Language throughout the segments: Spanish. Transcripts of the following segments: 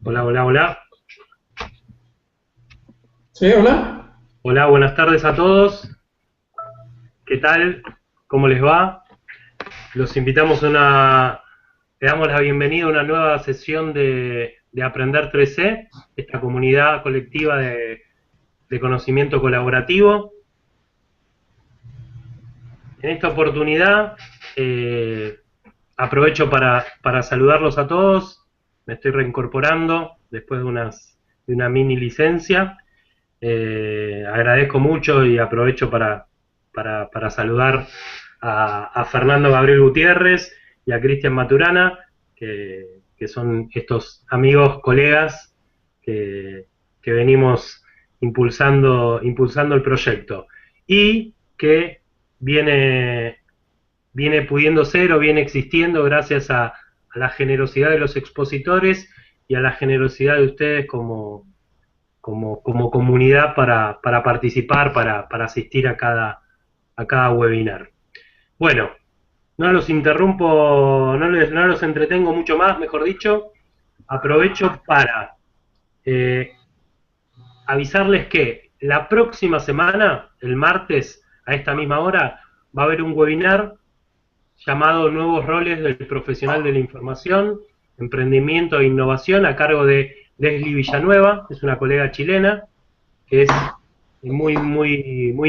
Hola, hola, hola. Sí, hola. Hola, buenas tardes a todos. ¿Qué tal? ¿Cómo les va? Los invitamos le damos la bienvenida a una nueva sesión de Aprender 3C, esta comunidad colectiva de conocimiento colaborativo. En esta oportunidad aprovecho para saludarlos a todos. Me estoy reincorporando después de una mini licencia. Agradezco mucho y aprovecho para saludar a Fernando Gabriel Gutiérrez y a Cristian Maturana, que son estos amigos, colegas que, que venimos impulsando el proyecto y que viene, viene pudiendo ser o viene existiendo gracias a la generosidad de los expositores y a la generosidad de ustedes como comunidad para participar, para asistir a cada webinar. Bueno, no los interrumpo, no los entretengo mucho más, mejor dicho. Aprovecho para eh, avisarles que la próxima semana, el martes, a esta misma hora, va a haber un webinar llamado Nuevos roles del profesional de la información, emprendimiento e innovación, a cargo de Leslie Villanueva, es una colega chilena, que es muy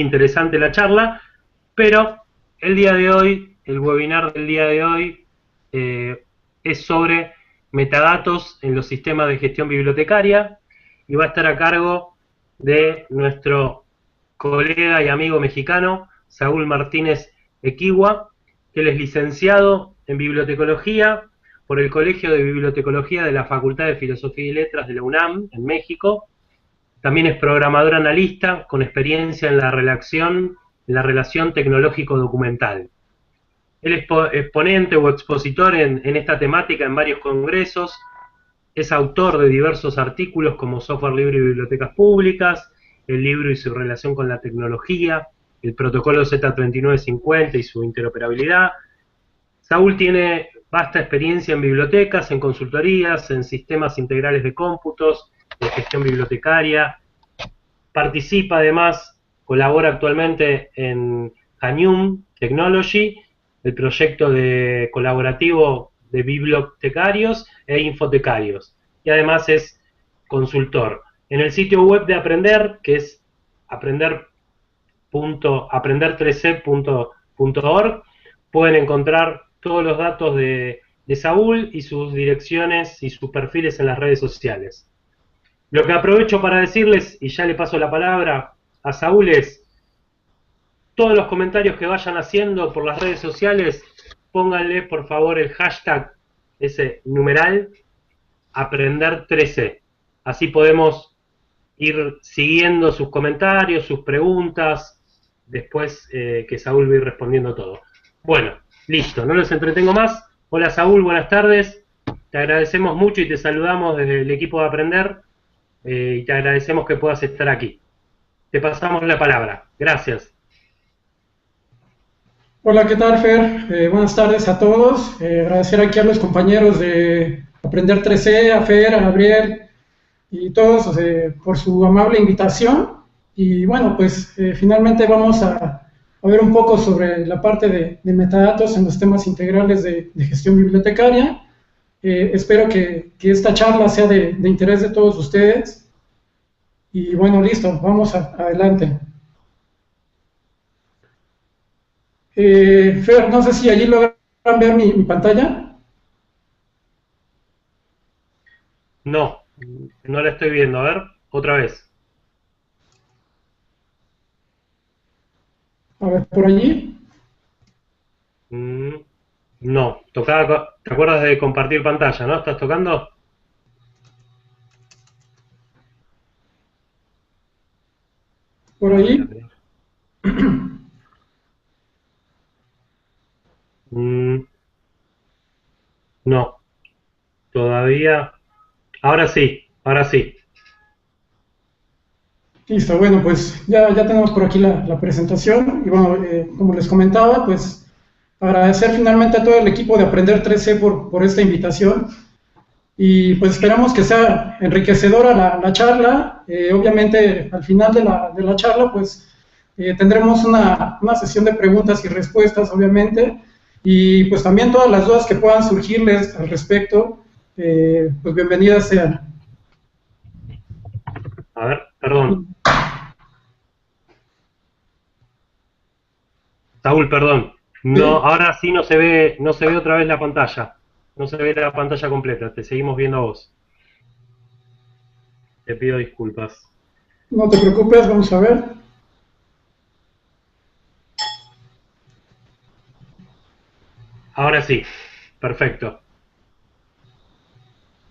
interesante la charla, pero el día de hoy, el webinar del día de hoy, eh, es sobre metadatos en los sistemas de gestión bibliotecaria y va a estar a cargo de nuestro colega y amigo mexicano, Saúl Martínez Equigua, que él es licenciado en bibliotecología por el Colegio de Bibliotecología de la Facultad de Filosofía y Letras de la UNAM, en México. También es programador analista con experiencia en la relación tecnológico-documental. Él es exponente o expositor en esta temática en varios congresos, es autor de diversos artículos como Software libre y bibliotecas públicas, el libro y su relación con la tecnología, el protocolo Z3950 y su interoperabilidad. Saúl tiene vasta experiencia en bibliotecas, en consultorías, en sistemas integrales de cómputos, en gestión bibliotecaria. Participa además, colabora actualmente en Hanium Technology, el proyecto colaborativo de bibliotecarios e infotecarios. Y además es consultor. En el sitio web de Aprender, que es aprender3c.org, pueden encontrar todos los datos de Saúl y sus direcciones y sus perfiles en las redes sociales. Lo que aprovecho para decirles, y ya le paso la palabra a Saúl, es todos los comentarios que vayan haciendo por las redes sociales, pónganle por favor el hashtag, ese numeral, aprender13. Así podemos ir siguiendo sus comentarios, sus preguntas, después que Saúl va a ir respondiendo todo. Bueno, listo, no los entretengo más. Hola Saúl, buenas tardes. Te agradecemos mucho y te saludamos desde el equipo de Aprender y te agradecemos que puedas estar aquí. Te pasamos la palabra. Gracias. Hola, ¿qué tal, Fer? Buenas tardes a todos. Agradecer aquí a los compañeros de Aprender 3C, a Fer, a Gabriel y todos por su amable invitación. Y bueno, pues finalmente vamos a ver un poco sobre la parte de metadatos en los temas integrales de gestión bibliotecaria. Espero que esta charla sea de interés de todos ustedes. Y bueno, listo, vamos adelante. Fer, no sé si allí logran ver mi pantalla. No, no la estoy viendo. A ver, otra vez. A ver, por allí. Mm, no, ¿te acuerdas de compartir pantalla, no? ¿Estás tocando? Por A ver, a allí. ver. Mm, no, todavía. Ahora sí, ahora sí. Listo, bueno, pues ya tenemos por aquí la presentación. Y bueno, como les comentaba, pues agradecer finalmente a todo el equipo de Aprender 3C por esta invitación. y pues esperamos que sea enriquecedora la charla. Obviamente al final de la charla pues tendremos una sesión de preguntas y respuestas, obviamente, y pues también todas las dudas que puedan surgirles al respecto, pues bienvenidas sean. A ver, perdón. Saúl, perdón. No, ahora sí no se ve otra vez la pantalla. No se ve la pantalla completa. Te seguimos viendo a vos. Te pido disculpas. No te preocupes, vamos a ver. Ahora sí. Perfecto.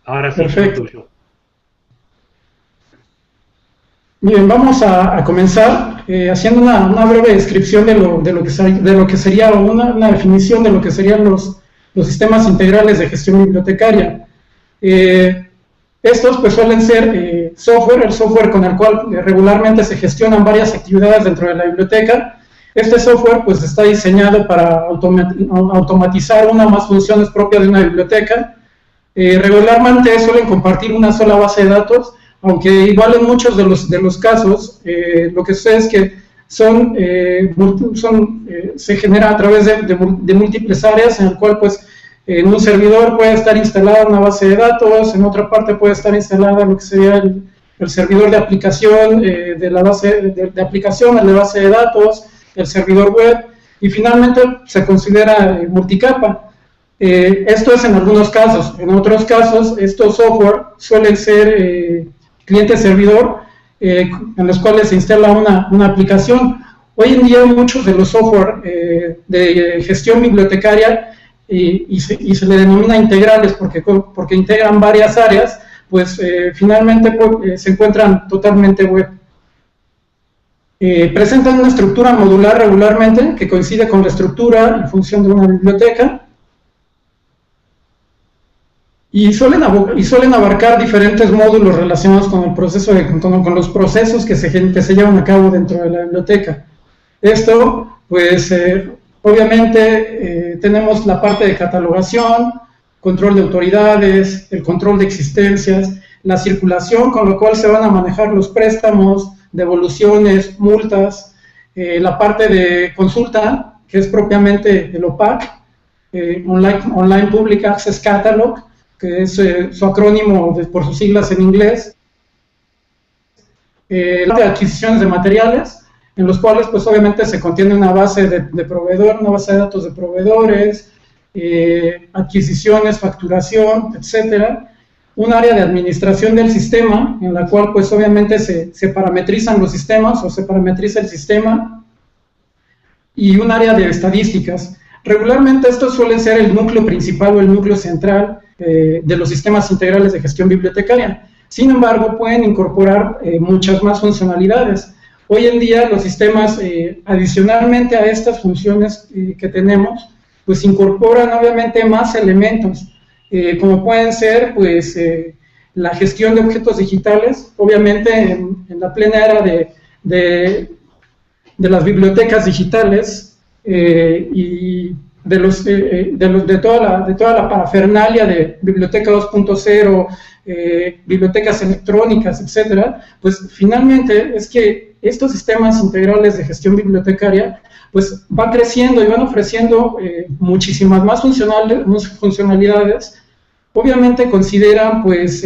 Ahora sí, Perfecto. tuyo. Bien, vamos a comenzar haciendo una breve descripción de lo que sería una definición de lo que serían los sistemas integrales de gestión bibliotecaria. Estos pues suelen ser el software con el cual regularmente se gestionan varias actividades dentro de la biblioteca. Este software pues está diseñado para automatizar una o más funciones propias de una biblioteca. Regularmente suelen compartir una sola base de datos, aunque igual en muchos de los casos lo que sucede es que se genera a través de múltiples áreas, en el cual pues en un servidor puede estar instalada una base de datos, en otra parte puede estar instalada lo que sería el servidor de aplicación de la base de aplicación, el de base de datos, el servidor web, y finalmente se considera multicapa. Esto es en algunos casos. En otros casos, estos software suelen ser cliente-servidor, en los cuales se instala una aplicación. Hoy en día muchos de los software de gestión bibliotecaria y se le denomina integrales porque integran varias áreas, pues finalmente se encuentran totalmente web. Presentan una estructura modular regularmente que coincide con la estructura y función de una biblioteca. Y suelen abarcar diferentes módulos relacionados con el proceso con los procesos que se llevan a cabo dentro de la biblioteca. Esto, pues, obviamente tenemos la parte de catalogación, control de autoridades, el control de existencias, la circulación con lo cual se van a manejar los préstamos, devoluciones, multas, la parte de consulta, que es propiamente el OPAC, Online Public Access Catalog, que es su acrónimo por sus siglas en inglés, de adquisiciones de materiales, en los cuales pues obviamente se contiene una base de proveedor, una base de datos de proveedores, adquisiciones, facturación, etcétera, un área de administración del sistema, en la cual pues obviamente se parametrizan los sistemas o se parametriza el sistema, y un área de estadísticas. Regularmente estos suelen ser el núcleo principal o el núcleo central de los sistemas integrales de gestión bibliotecaria. Sin embargo, pueden incorporar muchas más funcionalidades. Hoy en día los sistemas, adicionalmente a estas funciones que tenemos, pues incorporan obviamente más elementos, como pueden ser pues la gestión de objetos digitales, obviamente en la plena era de las bibliotecas digitales y de toda la parafernalia de Biblioteca 2.0, bibliotecas electrónicas, etcétera, pues finalmente es que estos sistemas integrales de gestión bibliotecaria pues van creciendo y van ofreciendo muchísimas más funcionalidades. Obviamente consideran pues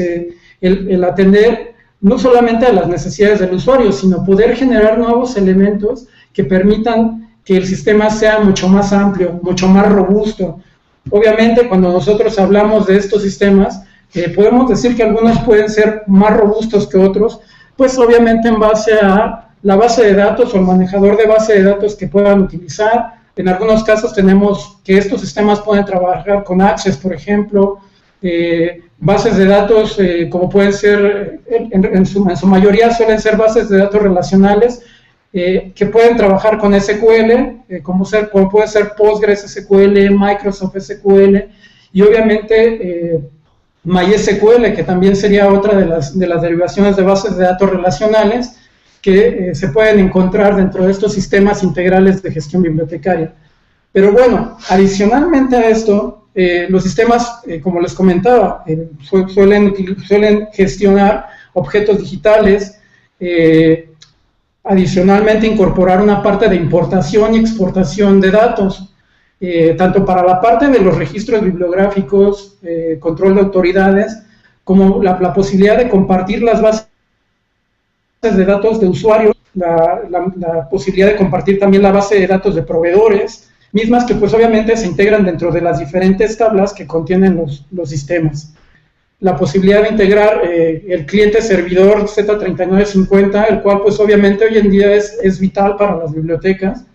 el atender no solamente a las necesidades del usuario, sino poder generar nuevos elementos que permitan que el sistema sea mucho más amplio, mucho más robusto. Obviamente, cuando nosotros hablamos de estos sistemas, podemos decir que algunos pueden ser más robustos que otros, pues obviamente en base a la base de datos o el manejador de base de datos que puedan utilizar. En algunos casos tenemos que estos sistemas pueden trabajar con Access, por ejemplo, bases de datos como pueden ser, en su mayoría suelen ser bases de datos relacionales, que pueden trabajar con SQL, como puede ser Postgres SQL, Microsoft SQL, y obviamente MySQL, que también sería otra de las derivaciones de bases de datos relacionales que se pueden encontrar dentro de estos sistemas integrales de gestión bibliotecaria. Pero bueno, adicionalmente a esto, los sistemas, como les comentaba, suelen gestionar objetos digitales, adicionalmente incorporar una parte de importación y exportación de datos, tanto para la parte de los registros bibliográficos, control de autoridades, como la posibilidad de compartir las bases de datos de usuarios, la posibilidad de compartir también la base de datos de proveedores, mismas que pues obviamente se integran dentro de las diferentes tablas que contienen los sistemas. La posibilidad de integrar el cliente servidor Z3950, el cual pues obviamente hoy en día es vital para las bibliotecas,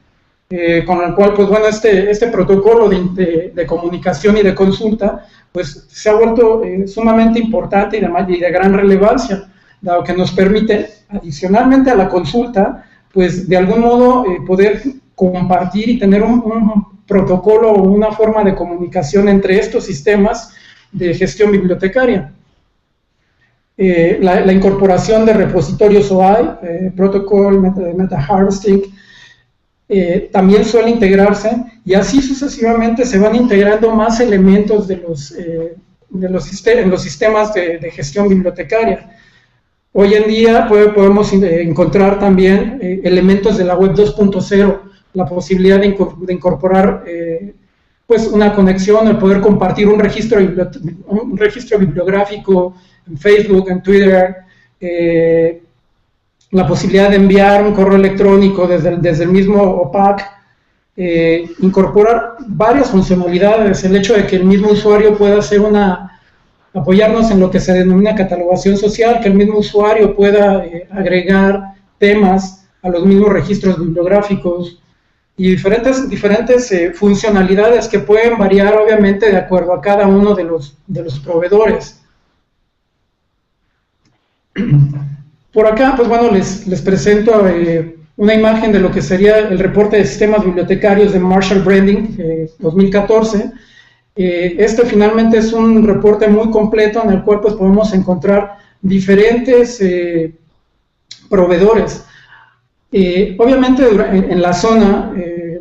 con el cual pues bueno, este protocolo de comunicación y de consulta pues se ha vuelto sumamente importante y de gran relevancia, dado que nos permite, adicionalmente a la consulta, pues de algún modo poder compartir y tener un protocolo o una forma de comunicación entre estos sistemas de gestión bibliotecaria. La incorporación de repositorios OI, Protocol, Meta Harvesting, también suele integrarse, y así sucesivamente se van integrando más elementos de los sistemas de gestión bibliotecaria. Hoy en día podemos encontrar también elementos de la web 2.0, la posibilidad de incorporar pues una conexión, el poder compartir un registro bibliográfico en Facebook, en Twitter, la posibilidad de enviar un correo electrónico desde el mismo OPAC, incorporar varias funcionalidades, el hecho de que el mismo usuario pueda hacer apoyarnos en lo que se denomina catalogación social, que el mismo usuario pueda agregar temas a los mismos registros bibliográficos y diferentes funcionalidades que pueden variar obviamente de acuerdo a cada uno de los proveedores. Por acá, pues bueno, les presento una imagen de lo que sería el reporte de sistemas bibliotecarios de Marshall Branding 2014. Este finalmente es un reporte muy completo en el cual pues podemos encontrar diferentes proveedores. Obviamente en la zona,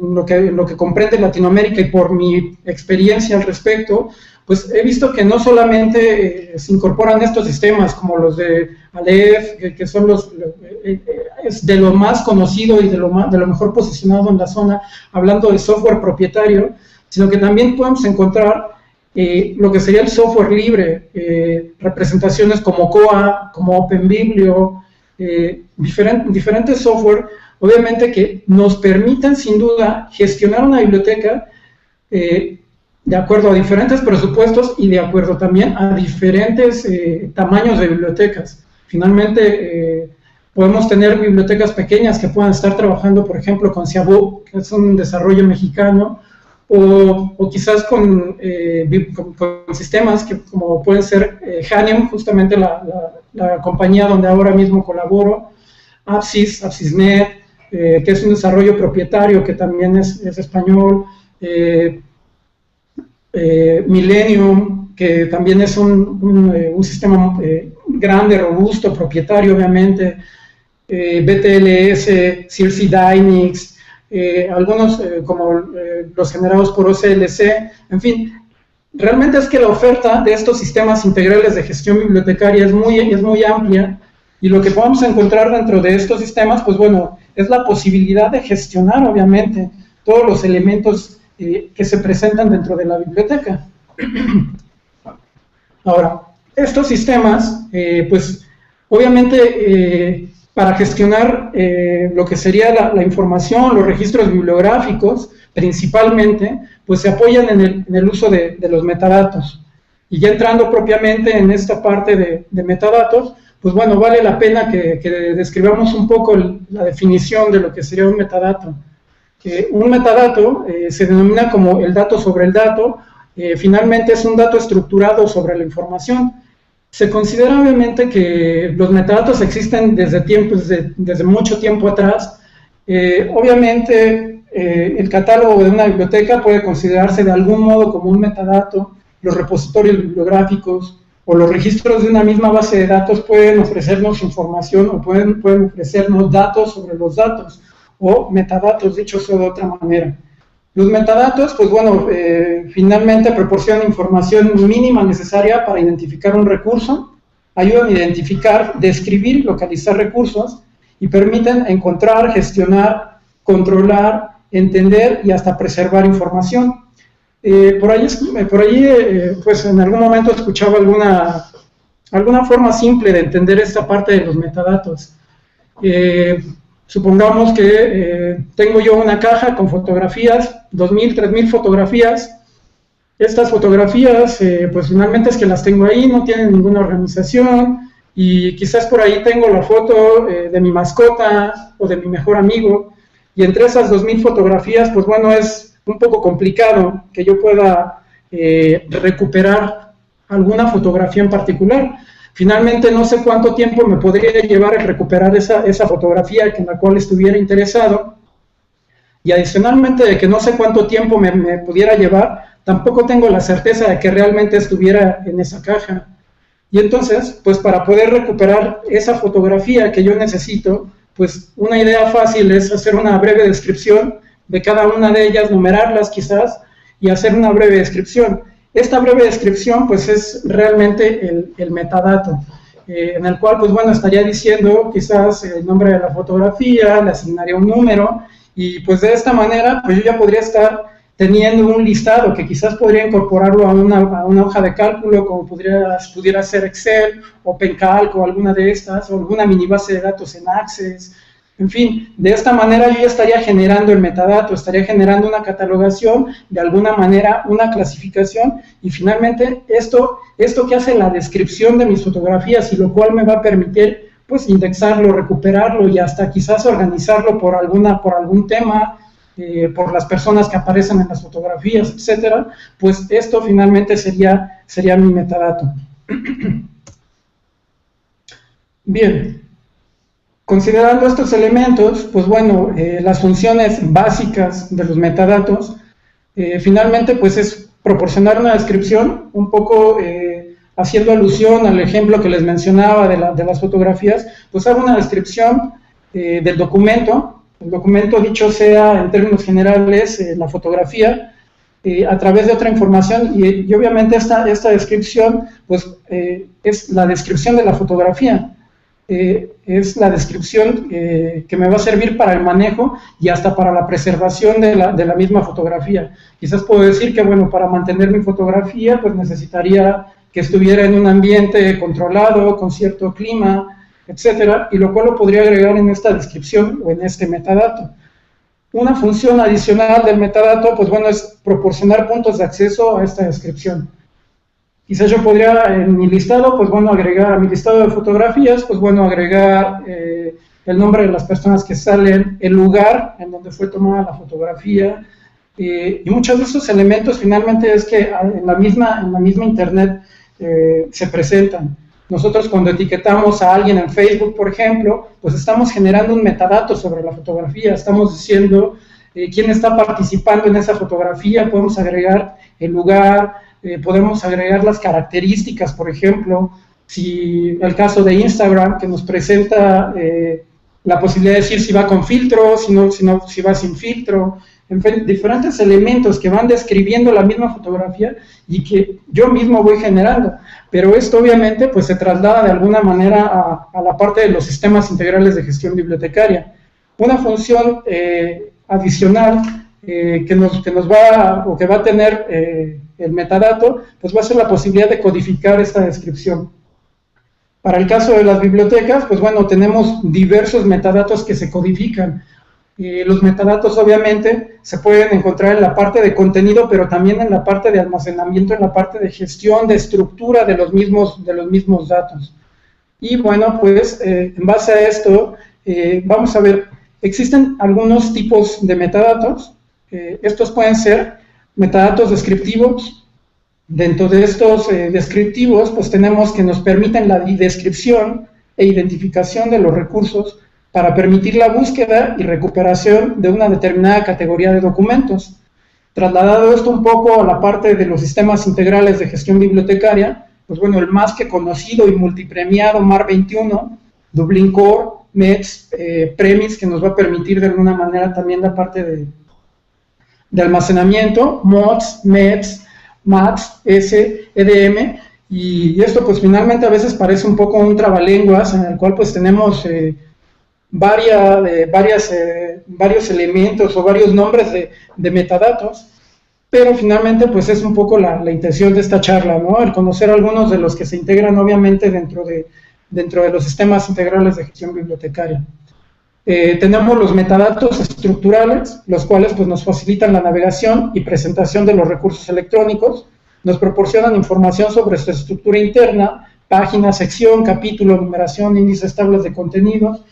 lo que comprende Latinoamérica, y por mi experiencia al respecto, pues he visto que no solamente se incorporan estos sistemas como los de Aleph, que son es de lo más conocido y de lo mejor posicionado en la zona, hablando del software propietario, sino que también podemos encontrar lo que sería el software libre, representaciones como Koha, como OpenBiblio, diferentes software, obviamente que nos permiten sin duda gestionar una biblioteca de acuerdo a diferentes presupuestos y de acuerdo también a diferentes tamaños de bibliotecas. Finalmente, podemos tener bibliotecas pequeñas que puedan estar trabajando, por ejemplo, con Xiaobu, que es un desarrollo mexicano, o quizás con sistemas que como pueden ser Hanium, justamente la compañía donde ahora mismo colaboro, APSIS.NET, que es un desarrollo propietario que también es español, Millennium, que también es un sistema grande, robusto, propietario obviamente, BTLS, Circe Dynix, algunos como los generados por OCLC, en fin, realmente es que la oferta de estos sistemas integrales de gestión bibliotecaria es muy amplia, y lo que podemos encontrar dentro de estos sistemas, pues bueno, es la posibilidad de gestionar obviamente todos los elementos que se presentan dentro de la biblioteca. Ahora, estos sistemas, pues obviamente para gestionar lo que sería la información, los registros bibliográficos, principalmente, pues se apoyan en el uso de los metadatos. Y ya entrando propiamente en esta parte de metadatos, pues bueno, vale la pena que describamos un poco la definición de lo que sería un metadato. Un metadato se denomina como el dato sobre el dato, finalmente es un dato estructurado sobre la información. Se considera obviamente que los metadatos existen desde mucho tiempo atrás. Obviamente el catálogo de una biblioteca puede considerarse de algún modo como un metadato, los repositorios bibliográficos o los registros de una misma base de datos pueden ofrecernos información o pueden ofrecernos datos sobre los datos, o metadatos, dicho de otra manera. Los metadatos, pues bueno, finalmente proporcionan información mínima necesaria para identificar un recurso, ayudan a identificar, describir y localizar recursos y permiten encontrar, gestionar, controlar, entender y hasta preservar información. Por ahí, pues en algún momento escuchaba alguna forma simple de entender esta parte de los metadatos. Supongamos que tengo yo una caja con fotografías, 2.000, 3.000 fotografías. Estas fotografías, pues finalmente es que las tengo ahí, no tienen ninguna organización, y quizás por ahí tengo la foto de mi mascota o de mi mejor amigo, y entre esas 2.000 fotografías, pues bueno, es un poco complicado que yo pueda recuperar alguna fotografía en particular. Finalmente no sé cuánto tiempo me podría llevar el recuperar esa fotografía en la cual estuviera interesado, y adicionalmente de que no sé cuánto tiempo me pudiera llevar, tampoco tengo la certeza de que realmente estuviera en esa caja. Y entonces, pues para poder recuperar esa fotografía que yo necesito, pues una idea fácil es hacer una breve descripción de cada una de ellas, numerarlas quizás, y hacer una breve descripción. Esta breve descripción, pues es realmente el metadato, en el cual, pues bueno, estaría diciendo quizás el nombre de la fotografía, le asignaría un número, y pues de esta manera, pues yo ya podría estar teniendo un listado que quizás podría incorporarlo a una hoja de cálculo, como pudiera ser Excel, OpenCalc o alguna de estas, o alguna mini base de datos en Access. En fin, de esta manera yo ya estaría generando el metadato, estaría generando una catalogación, de alguna manera una clasificación, y finalmente esto que hace la descripción de mis fotografías, y lo cual me va a permitir pues indexarlo, recuperarlo y hasta quizás organizarlo por algún tema, por las personas que aparecen en las fotografías, etcétera, pues esto finalmente sería mi metadato. Bien. Considerando estos elementos, pues bueno, las funciones básicas de los metadatos, finalmente pues es proporcionar una descripción, un poco haciendo alusión al ejemplo que les mencionaba de las fotografías, pues hago una descripción del documento. El documento, dicho sea en términos generales, la fotografía, a través de otra información, y obviamente esta descripción pues es la descripción de la fotografía. Es la descripción que me va a servir para el manejo y hasta para la preservación de la misma fotografía. Quizás puedo decir que, bueno, para mantener mi fotografía, pues necesitaría que estuviera en un ambiente controlado, con cierto clima, etcétera, y lo cual lo podría agregar en esta descripción o en este metadato. Una función adicional del metadato, pues bueno, es proporcionar puntos de acceso a esta descripción. Quizás yo podría en mi listado, pues bueno, agregar a mi listado de fotografías, pues bueno, agregar el nombre de las personas que salen, el lugar en donde fue tomada la fotografía, y muchos de estos elementos finalmente es que en la misma internet se presentan. Nosotros cuando etiquetamos a alguien en Facebook, por ejemplo, pues estamos generando un metadato sobre la fotografía, estamos diciendo quién está participando en esa fotografía, podemos agregar el lugar, podemos agregar las características, por ejemplo, si el caso de Instagram, que nos presenta la posibilidad de decir si va con filtro, si va sin filtro, en fin, diferentes elementos que van describiendo la misma fotografía y que yo mismo voy generando, pero esto obviamente pues se traslada de alguna manera a la parte de los sistemas integrales de gestión bibliotecaria. Una función adicional que va a tener el metadato, pues va a ser la posibilidad de codificar esta descripción. Para el caso de las bibliotecas, pues bueno, tenemos diversos metadatos que se codifican. Los metadatos obviamente se pueden encontrar en la parte de contenido, pero también en la parte de almacenamiento, en la parte de gestión, de estructura de los mismos datos. Y bueno, pues en base a esto, vamos a ver, existen algunos tipos de metadatos. Estos pueden ser metadatos descriptivos. Dentro de estos descriptivos, pues tenemos que nos permiten la descripción e identificación de los recursos para permitir la búsqueda y recuperación de una determinada categoría de documentos. Trasladado esto un poco a la parte de los sistemas integrales de gestión bibliotecaria, pues bueno, el más que conocido y multipremiado MAR21, Dublin Core, METS, Premis, que nos va a permitir de alguna manera también la parte de almacenamiento, MODS, MEDS, MAX, S, EDM, y esto pues finalmente a veces parece un poco un trabalenguas en el cual pues tenemos varios elementos o varios nombres de metadatos, pero finalmente pues es un poco la intención de esta charla, ¿no? El conocer algunos de los que se integran obviamente dentro de los sistemas integrales de gestión bibliotecaria. Tenemos los metadatos estructurales, los cuales pues, nos facilitan la navegación y presentación de los recursos electrónicos, nos proporcionan información sobre su estructura interna, página, sección, capítulo, numeración, índices, tablas de contenidos,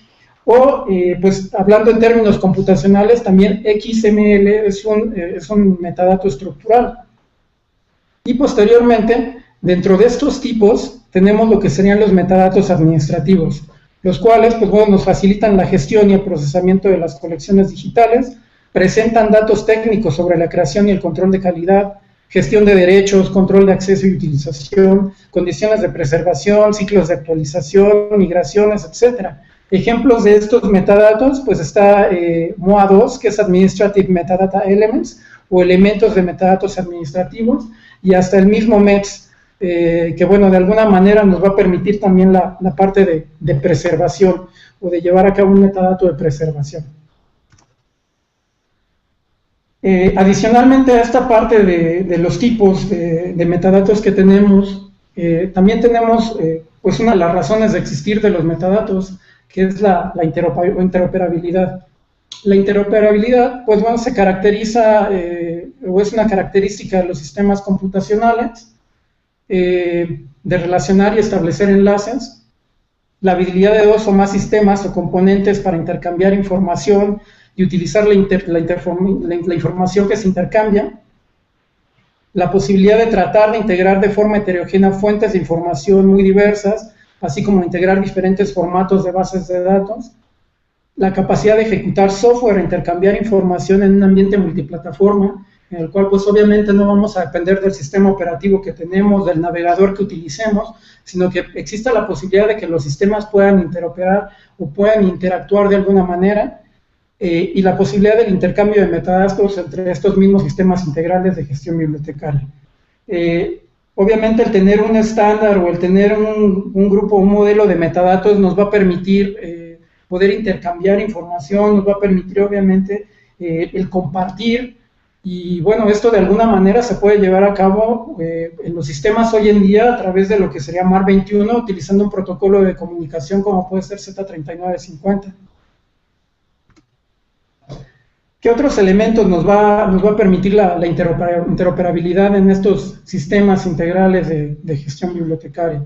o pues hablando en términos computacionales, también XML es un metadato estructural. Y posteriormente, dentro de estos tipos, tenemos lo que serían los metadatos administrativos, los cuales pues, bueno, nos facilitan la gestión y el procesamiento de las colecciones digitales, presentan datos técnicos sobre la creación y el control de calidad, gestión de derechos, control de acceso y utilización, condiciones de preservación, ciclos de actualización, migraciones, etc. Ejemplos de estos metadatos, pues está MOA2, que es Administrative Metadata Elements, o elementos de metadatos administrativos, y hasta el mismo MEDS, que bueno, de alguna manera nos va a permitir también la parte de preservación, o de llevar a cabo un metadato de preservación. Adicionalmente a esta parte de los tipos de metadatos que tenemos, también tenemos pues una de las razones de existir de los metadatos, que es la interoperabilidad. La interoperabilidad, pues bueno, se caracteriza, o es una característica de los sistemas computacionales, de relacionar y establecer enlaces, la habilidad de dos o más sistemas o componentes para intercambiar información y utilizar la información que se intercambia, la posibilidad de tratar de integrar de forma heterogénea fuentes de información muy diversas, así como integrar diferentes formatos de bases de datos, la capacidad de ejecutar software e intercambiar información en un ambiente multiplataforma, en el cual pues obviamente no vamos a depender del sistema operativo que tenemos, del navegador que utilicemos, sino que exista la posibilidad de que los sistemas puedan interoperar o puedan interactuar de alguna manera, y la posibilidad del intercambio de metadatos entre estos mismos sistemas integrales de gestión bibliotecaria. Obviamente el tener un estándar o el tener un grupo, un modelo de metadatos nos va a permitir poder intercambiar información, nos va a permitir obviamente el compartir, y bueno, esto de alguna manera se puede llevar a cabo en los sistemas hoy en día a través de lo que sería MAR21, utilizando un protocolo de comunicación como puede ser Z3950. ¿Qué otros elementos nos va a permitir la interoperabilidad en estos sistemas integrales de gestión bibliotecaria?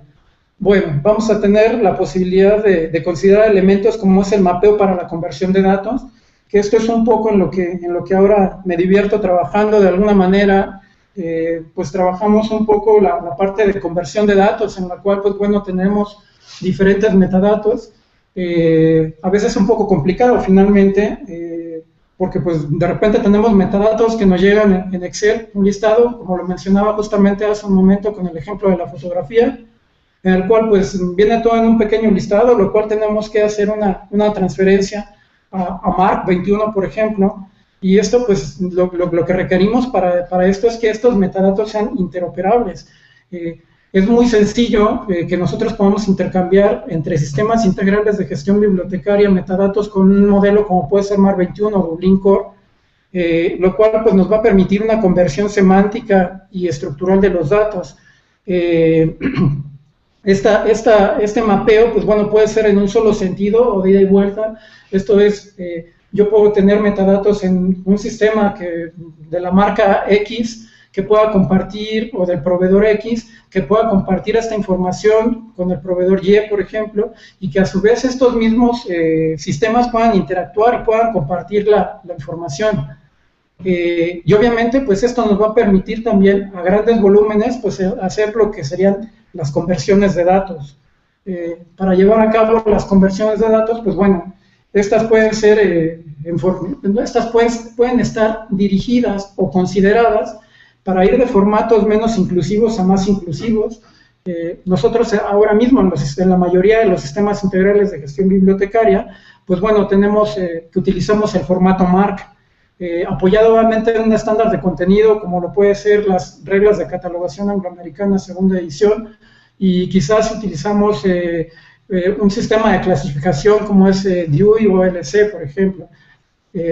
Bueno, vamos a tener la posibilidad de considerar elementos como es el mapeo para la conversión de datos, que esto es un poco en lo que ahora me divierto trabajando de alguna manera. Pues trabajamos un poco la parte de conversión de datos, en la cual pues bueno, tenemos diferentes metadatos, a veces un poco complicado finalmente, porque pues de repente tenemos metadatos que nos llegan en Excel, un listado, como lo mencionaba justamente hace un momento con el ejemplo de la fotografía, en el cual pues viene todo en un pequeño listado, lo cual tenemos que hacer una transferencia a MARC21, por ejemplo, y esto pues lo que requerimos para esto es que estos metadatos sean interoperables. Es muy sencillo que nosotros podamos intercambiar entre sistemas integrales de gestión bibliotecaria metadatos con un modelo como puede ser MAR21 o Dublin Core, lo cual pues, nos va a permitir una conversión semántica y estructural de los datos. Este mapeo, pues bueno, puede ser en un solo sentido o de ida y vuelta. Esto es, yo puedo tener metadatos en un sistema de la marca X que pueda compartir, o del proveedor X, que pueda compartir esta información con el proveedor Y, por ejemplo, y que a su vez estos mismos sistemas puedan interactuar y puedan compartir la información. Y obviamente, pues esto nos va a permitir también a grandes volúmenes, pues hacer lo que serían las conversiones de datos. Para llevar a cabo las conversiones de datos, pues bueno, estas pueden ser, pueden estar dirigidas o consideradas para ir de formatos menos inclusivos a más inclusivos. Nosotros ahora mismo en la mayoría de los sistemas integrales de gestión bibliotecaria, pues bueno, tenemos que utilizamos el formato MARC. apoyado obviamente en un estándar de contenido, como lo puede ser las reglas de catalogación angloamericana segunda edición, y quizás utilizamos un sistema de clasificación como es Dewey o LC, por ejemplo.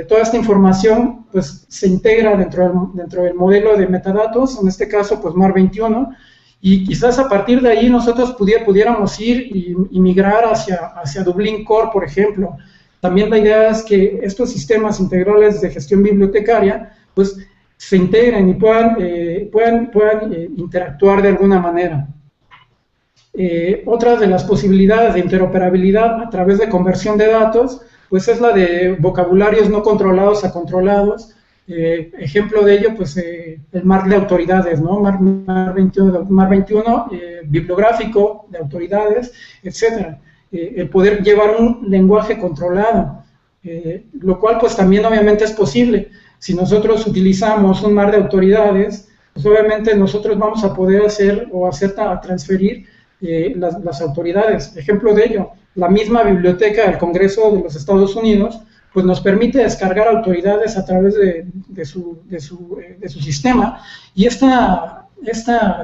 Toda esta información pues, se integra dentro del modelo de metadatos, en este caso pues MAR 21, y quizás a partir de ahí nosotros pudiéramos ir y migrar hacia Dublin Core, por ejemplo. También la idea es que estos sistemas integrales de gestión bibliotecaria pues, se integren y puedan interactuar de alguna manera. Otra de las posibilidades de interoperabilidad a través de conversión de datos pues es la de vocabularios no controlados a controlados. Ejemplo de ello, pues el MAR de autoridades, ¿no? MAR 21 bibliográfico de autoridades, etcétera. El poder llevar un lenguaje controlado, lo cual pues también obviamente es posible. Si nosotros utilizamos un MAR de autoridades, pues obviamente nosotros vamos a poder transferir las autoridades. Ejemplo de ello, la misma biblioteca del Congreso de los Estados Unidos pues nos permite descargar autoridades a través de su sistema, y esta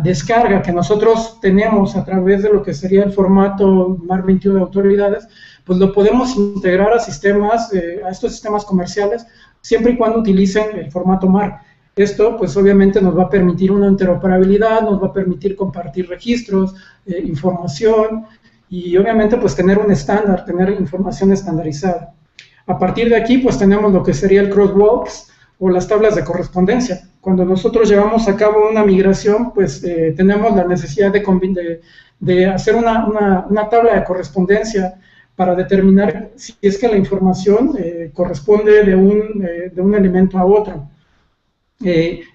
descarga que nosotros tenemos a través de lo que sería el formato MAR 21 de autoridades, pues lo podemos integrar a estos sistemas comerciales, siempre y cuando utilicen el formato MAR. Esto, pues obviamente nos va a permitir una interoperabilidad, nos va a permitir compartir registros, información, y obviamente pues tener un estándar, tener información estandarizada. A partir de aquí, pues tenemos lo que sería el crosswalks o las tablas de correspondencia. Cuando nosotros llevamos a cabo una migración, pues tenemos la necesidad de hacer una tabla de correspondencia para determinar si es que la información corresponde de un elemento a otro.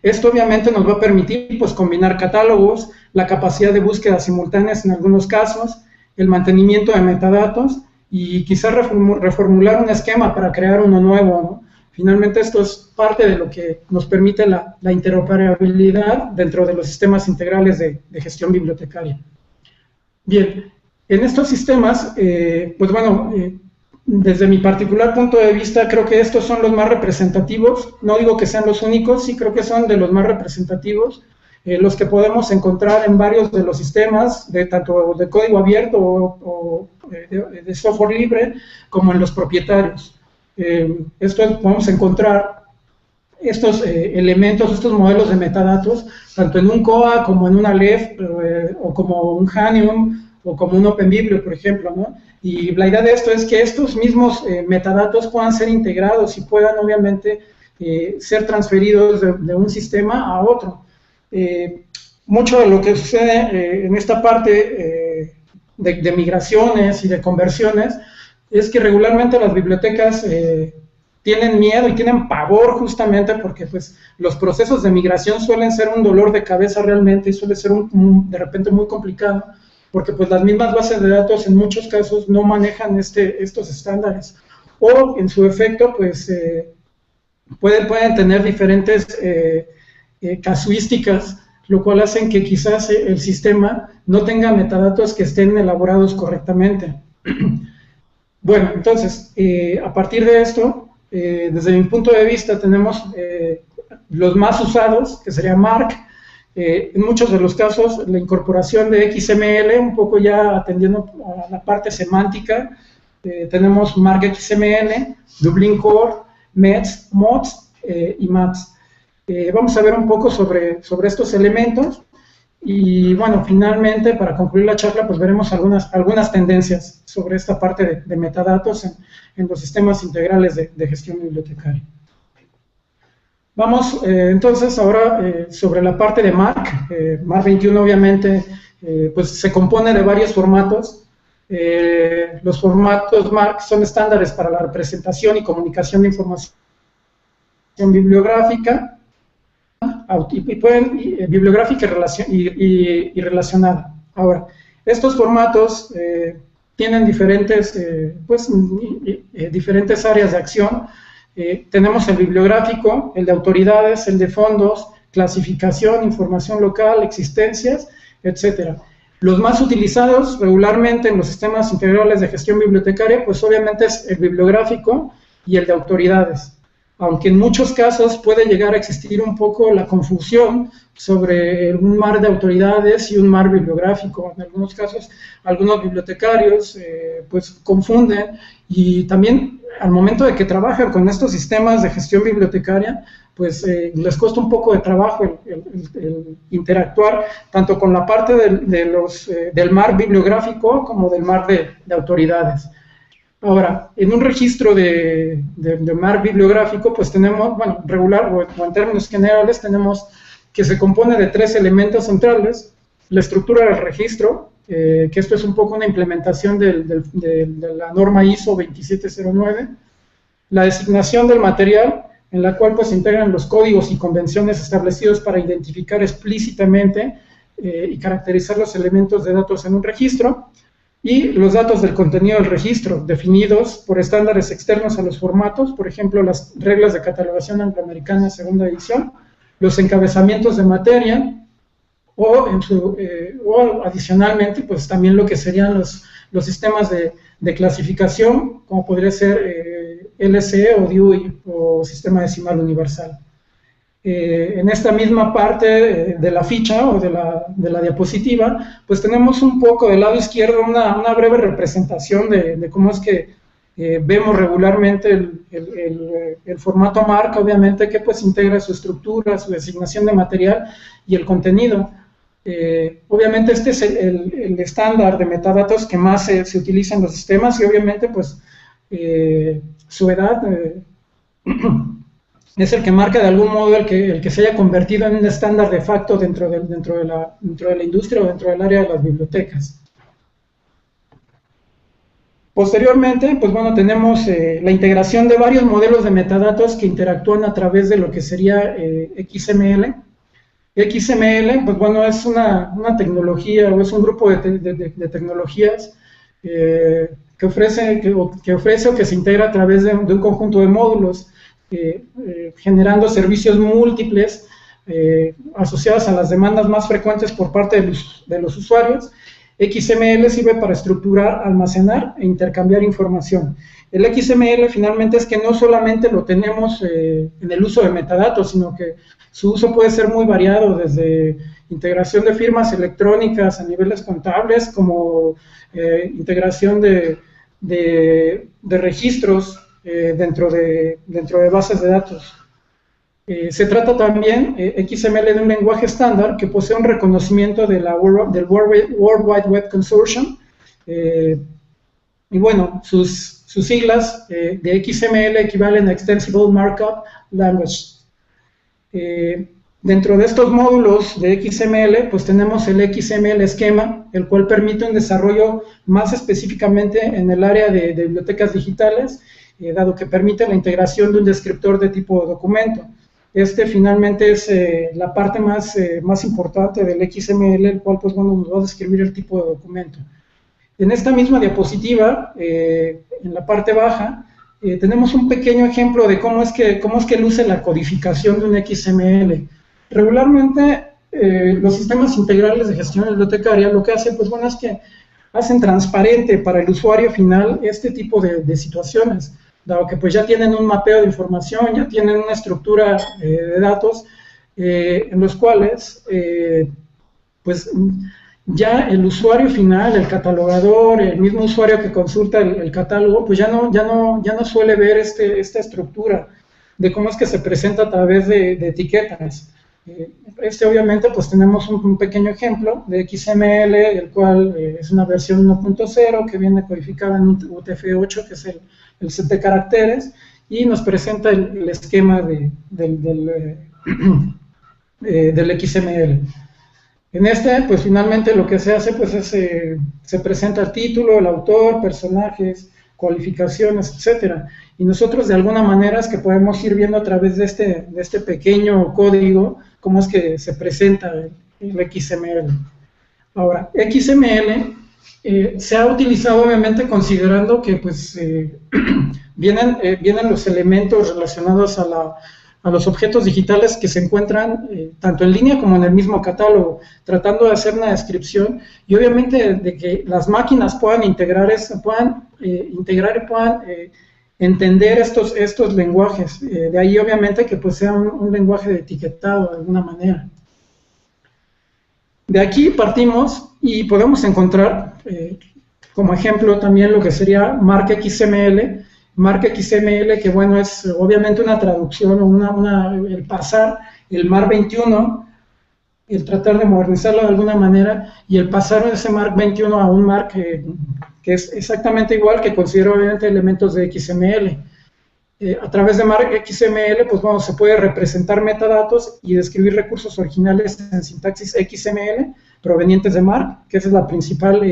Esto obviamente nos va a permitir pues, combinar catálogos, la capacidad de búsqueda simultáneas en algunos casos, el mantenimiento de metadatos, y quizás reformular un esquema para crear uno nuevo, ¿no? Finalmente esto es parte de lo que nos permite la interoperabilidad dentro de los sistemas integrales de gestión bibliotecaria. Bien, en estos sistemas, pues bueno, desde mi particular punto de vista, creo que estos son los más representativos. No digo que sean los únicos, sí creo que son de los más representativos, los que podemos encontrar en varios de los sistemas, tanto de código abierto o de software libre, como en los propietarios. Podemos encontrar estos elementos, estos modelos de metadatos, tanto en un COA como en una LEF, o como un Hanium, o como un OpenBiblio, por ejemplo, ¿no? Y la idea de esto es que estos mismos metadatos puedan ser integrados y puedan, obviamente, ser transferidos de un sistema a otro. Mucho de lo que sucede en esta parte de migraciones y de conversiones es que regularmente las bibliotecas tienen miedo y tienen pavor justamente porque pues, los procesos de migración suelen ser un dolor de cabeza realmente y suele ser de repente muy complicado porque pues, las mismas bases de datos en muchos casos no manejan estos estándares o en su efecto pues pueden tener diferentes casuísticas, lo cual hacen que quizás el sistema no tenga metadatos que estén elaborados correctamente. Bueno, entonces, a partir de esto, desde mi punto de vista, tenemos los más usados, que sería MARC, en muchos de los casos, la incorporación de XML, un poco ya atendiendo a la parte semántica, tenemos MARC XML, Dublin Core, METS, MODS y MATS. Vamos a ver un poco sobre estos elementos y bueno, finalmente para concluir la charla pues veremos algunas tendencias sobre esta parte de metadatos en los sistemas integrales de gestión bibliotecaria. Vamos entonces ahora sobre la parte de MARC. MARC 21 obviamente pues se compone de varios formatos. Los formatos MARC son estándares para la representación y comunicación de información bibliográfica, bibliográfica y relacionada. Ahora, estos formatos tienen diferentes áreas de acción. Tenemos el bibliográfico, el de autoridades, el de fondos, clasificación, información local, existencias, etcétera. Los más utilizados regularmente en los sistemas integrales de gestión bibliotecaria, pues obviamente es el bibliográfico y el de autoridades. aunque en muchos casos puede llegar a existir un poco la confusión sobre un mar de autoridades y un mar bibliográfico. En algunos casos, algunos bibliotecarios pues confunden, y también al momento de que trabajan con estos sistemas de gestión bibliotecaria, pues les cuesta un poco de trabajo el interactuar tanto con la parte del mar bibliográfico como del mar de autoridades. Ahora, en un registro de mar bibliográfico, pues tenemos, bueno, regular o en términos generales, tenemos que se compone de 3 elementos centrales: la estructura del registro, que esto es un poco una implementación de la norma ISO 27009, la designación del material, en la cual pues se integran los códigos y convenciones establecidos para identificar explícitamente y caracterizar los elementos de datos en un registro, y los datos del contenido del registro, definidos por estándares externos a los formatos, por ejemplo, las reglas de catalogación angloamericana segunda edición, los encabezamientos de materia, o adicionalmente, pues también lo que serían los sistemas de clasificación, como podría ser LCE o DEWI, o Sistema Decimal Universal. En esta misma parte de la ficha o de la diapositiva, pues tenemos un poco del lado izquierdo una breve representación de cómo es que vemos regularmente el formato marca, obviamente, que pues integra su estructura, su designación de material y el contenido. Obviamente este es el estándar de metadatos que más se utiliza en los sistemas, y obviamente pues su edad es el que marca de algún modo el que se haya convertido en un estándar de facto dentro de la industria o dentro del área de las bibliotecas. Posteriormente, pues bueno, tenemos la integración de varios modelos de metadatos que interactúan a través de lo que sería XML. XML, pues bueno, es una tecnología, o es un grupo de tecnologías que ofrece o que se integra a través de un conjunto de módulos, generando servicios múltiples asociados a las demandas más frecuentes por parte de los usuarios. XML sirve para estructurar, almacenar e intercambiar información. El XML finalmente es que no solamente lo tenemos en el uso de metadatos, sino que su uso puede ser muy variado, desde integración de firmas electrónicas a niveles contables, como integración de registros dentro de bases de datos. Se trata también, XML, de un lenguaje estándar que posee un reconocimiento del World Wide Web Consortium, y bueno, sus siglas de XML equivalen a Extensible Markup Language. Dentro de estos módulos de XML, pues tenemos el XML esquema, el cual permite un desarrollo más específicamente en el área de bibliotecas digitales, dado que permite la integración de un descriptor de tipo documento. Este finalmente es la parte más importante del XML, el cual pues bueno, nos va a describir el tipo de documento. En esta misma diapositiva, en la parte baja, tenemos un pequeño ejemplo de cómo es que luce la codificación de un XML. Regularmente, los sistemas integrales de gestión bibliotecaria lo que hacen, pues bueno, es que hacen transparente para el usuario final este tipo de situaciones, dado que pues ya tienen un mapeo de información, ya tienen una estructura de datos, en los cuales pues ya el usuario final, el catalogador, el mismo usuario que consulta el catálogo, pues ya no suele ver esta estructura de cómo es que se presenta a través de etiquetas. Obviamente pues tenemos un pequeño ejemplo de XML, el cual es una versión 1.0 que viene codificada en un UTF-8, que es el set de caracteres, y nos presenta el esquema del XML. En pues finalmente lo que se hace pues es, se presenta el título, el autor, personajes, cualificaciones, etcétera. Y nosotros de alguna manera es que podemos ir viendo a través de este pequeño código cómo es que se presenta el XML. Ahora, XML se ha utilizado obviamente considerando que pues vienen los elementos relacionados a los objetos digitales que se encuentran tanto en línea como en el mismo catálogo, tratando de hacer una descripción y obviamente de que las máquinas puedan integrar y puedan entender estos lenguajes. De ahí obviamente que pues sea un lenguaje de etiquetado de alguna manera. De aquí partimos y podemos encontrar como ejemplo también lo que sería Mark XML. Mark XML, que bueno, es obviamente una traducción o el pasar el Mark 21, el tratar de modernizarlo de alguna manera, y el pasar ese Mark 21 a un Mark que es exactamente igual, que considera obviamente elementos de XML. A través de Mark XML, pues bueno, se puede representar metadatos y describir recursos originales en sintaxis XML provenientes de Mark, que esa es la principal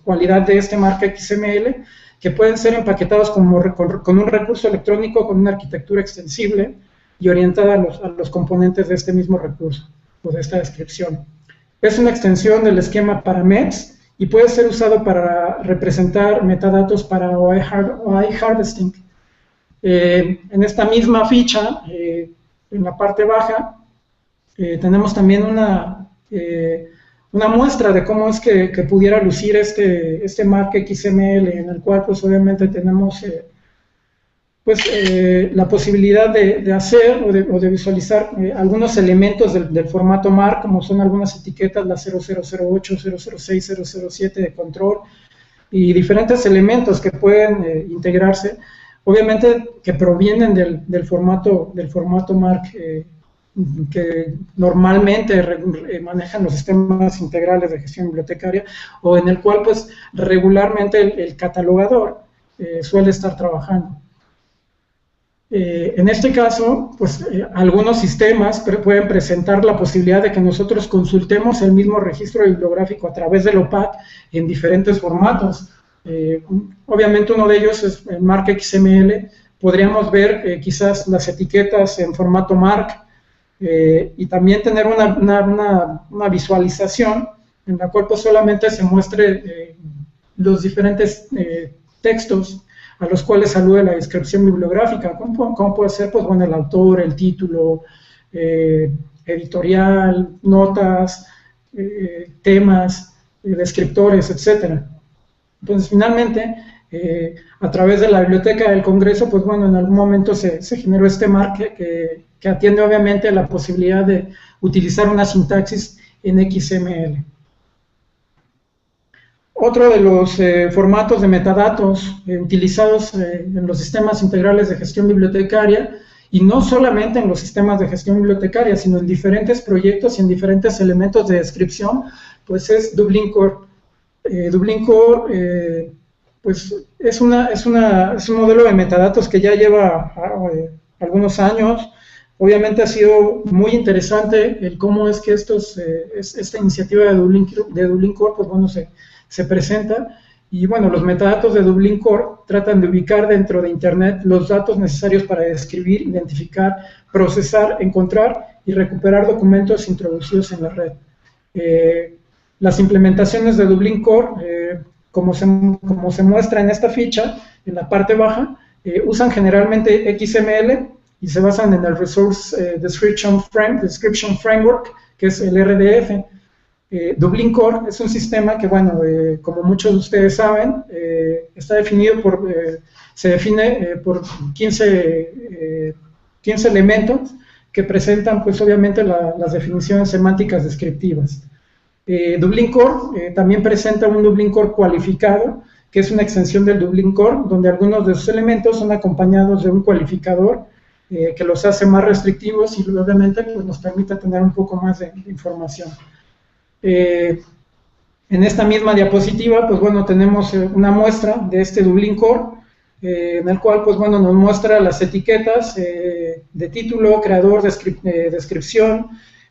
cualidad de este Mark XML, que pueden ser empaquetados con un recurso electrónico, con una arquitectura extensible y orientada a los componentes de este mismo recurso, o de esta descripción. Es una extensión del esquema para METS y puede ser usado para representar metadatos para OI harvesting. En esta misma ficha, en la parte baja, tenemos también una muestra de cómo es que pudiera lucir este Mark XML, en el cual pues obviamente tenemos la posibilidad de hacer o de visualizar algunos elementos del formato Mark, como son algunas etiquetas, la 0008, 006, 007 de control, y diferentes elementos que pueden integrarse, obviamente que provienen del formato Mark que normalmente manejan los sistemas integrales de gestión bibliotecaria, o en el cual pues regularmente el catalogador suele estar trabajando. En este caso, pues algunos sistemas pueden presentar la posibilidad de que nosotros consultemos el mismo registro bibliográfico a través del OPAC en diferentes formatos. Obviamente uno de ellos es el Mark XML. Podríamos ver quizás las etiquetas en formato Mark y también tener una visualización en la cual pues solamente se muestre los diferentes textos a los cuales alude la descripción bibliográfica. ¿Cómo puede ser? Pues bueno, el autor, el título, editorial, notas, temas, descriptores, etcétera. Entonces, finalmente, a través de la Biblioteca del Congreso, pues bueno, en algún momento se generó este Mark que atiende obviamente a la posibilidad de utilizar una sintaxis en XML. Otro de los formatos de metadatos utilizados en los sistemas integrales de gestión bibliotecaria, y no solamente en los sistemas de gestión bibliotecaria, sino en diferentes proyectos y en diferentes elementos de descripción, pues es Dublin Core. Dublin Core pues es un modelo de metadatos que ya lleva algunos años. Obviamente ha sido muy interesante el cómo es que esta iniciativa de Dublin Core, pues bueno, se presenta, y bueno, los metadatos de Dublin Core tratan de ubicar dentro de Internet los datos necesarios para describir, identificar, procesar, encontrar y recuperar documentos introducidos en la red. Las implementaciones de Dublin Core, como se muestra en esta ficha, en la parte baja, usan generalmente XML y se basan en el Resource Description Framework, que es el RDF. Dublin Core es un sistema que, bueno, como muchos de ustedes saben, está definido se define por 15 elementos que presentan, pues, obviamente, las definiciones semánticas descriptivas. Dublin Core también presenta un Dublin Core cualificado, que es una extensión del Dublin Core, donde algunos de sus elementos son acompañados de un cualificador que los hace más restrictivos y, obviamente, pues, nos permite tener un poco más de información. En esta misma diapositiva, pues bueno, tenemos una muestra de este Dublin Core, en el cual, pues bueno, nos muestra las etiquetas de título, creador, descripción,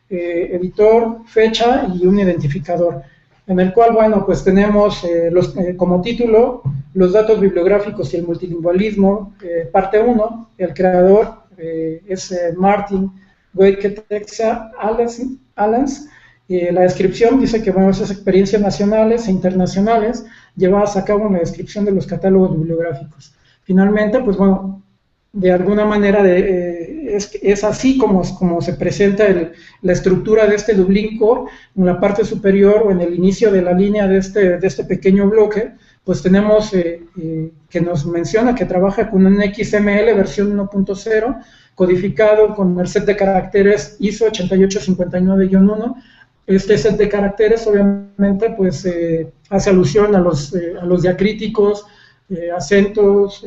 editor, fecha y un identificador, en el cual, bueno, pues tenemos como título los datos bibliográficos y el multilingüismo, parte 1, el creador es Martin Goethe-Texa Allens. La descripción dice que, bueno, esas experiencias nacionales e internacionales llevadas a cabo en la descripción de los catálogos bibliográficos. Finalmente, pues bueno, de alguna manera es así como se presenta la estructura de este Dublin Core. En la parte superior o en el inicio de la línea de este pequeño bloque, pues tenemos que nos menciona que trabaja con un XML versión 1.0, codificado con el set de caracteres ISO 8859-1. Este set de caracteres obviamente pues hace alusión a los diacríticos, acentos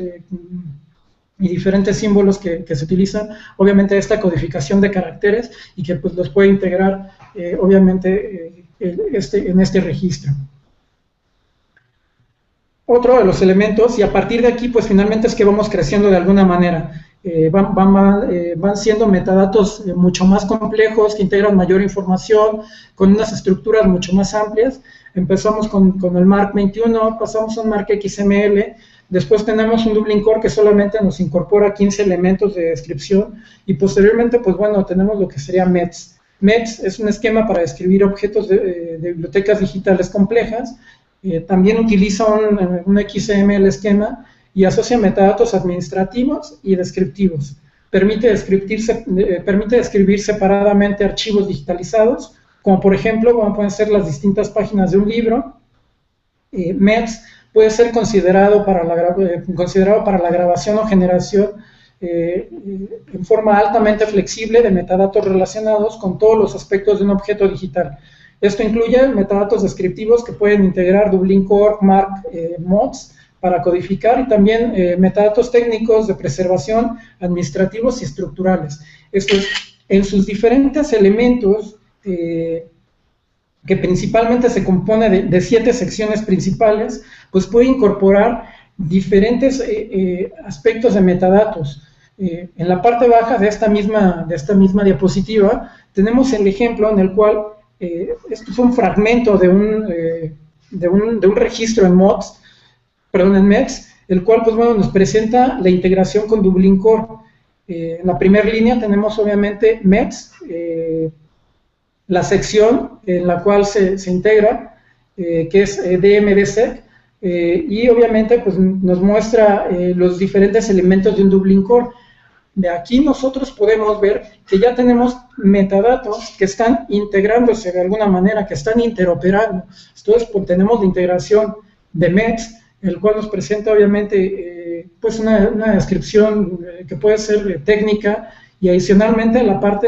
y diferentes símbolos que se utilizan, obviamente esta codificación de caracteres y que pues los puede integrar obviamente en este registro. Otro de los elementos, y a partir de aquí pues finalmente es que vamos creciendo de alguna manera. Van siendo metadatos mucho más complejos, que integran mayor información, con unas estructuras mucho más amplias. Empezamos con el MARC 21, pasamos a un MARC XML, después tenemos un Dublin Core que solamente nos incorpora 15 elementos de descripción, y posteriormente, pues bueno, tenemos lo que sería METS. METS es un esquema para describir objetos de bibliotecas digitales complejas. También utiliza un XML esquema y asocia metadatos administrativos y descriptivos. Permite describir separadamente archivos digitalizados, como por ejemplo, como pueden ser las distintas páginas de un libro. METS puede ser considerado para la grabación o generación en forma altamente flexible de metadatos relacionados con todos los aspectos de un objeto digital. Esto incluye metadatos descriptivos que pueden integrar Dublin Core, MARC, MODS, para codificar, y también metadatos técnicos de preservación, administrativos y estructurales. Esto es, en sus diferentes elementos, que principalmente se compone de 7 secciones principales, pues puede incorporar diferentes aspectos de metadatos. En la parte baja de esta misma diapositiva tenemos el ejemplo en el cual esto es un fragmento de un registro en MODS, perdón, en METS, el cual pues bueno, nos presenta la integración con Dublin Core. En la primera línea tenemos obviamente METS, la sección en la cual se integra, que es DMDSEC, y obviamente pues nos muestra los diferentes elementos de un Dublin Core. De aquí nosotros podemos ver que ya tenemos metadatos que están integrándose de alguna manera, que están interoperando. Entonces pues, tenemos la integración de METS, el cual nos presenta obviamente pues una descripción que puede ser técnica, y adicionalmente la parte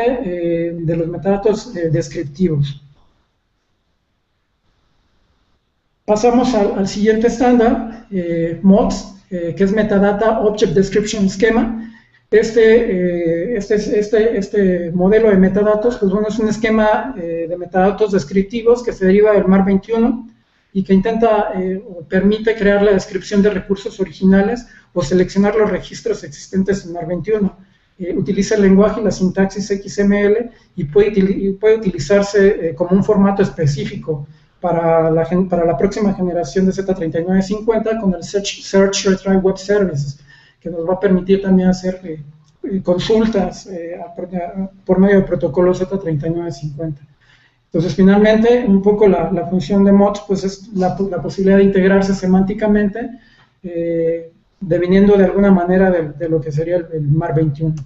de los metadatos descriptivos. Pasamos al siguiente estándar, MODS, que es Metadata Object Description Schema. Este modelo de metadatos, pues bueno, es un esquema de metadatos descriptivos que se deriva del MARC 21 y que intenta o permite crear la descripción de recursos originales o seleccionar los registros existentes en MARC 21. Utiliza el lenguaje y la sintaxis XML y puede utilizarse como un formato específico para la próxima generación de Z3950 con el Search Retry Web Services, que nos va a permitir también hacer consultas por medio de protocolos Z3950. Entonces, finalmente, un poco la función de MODS pues es la posibilidad de integrarse semánticamente, deviniendo de alguna manera de lo que sería el MARC 21.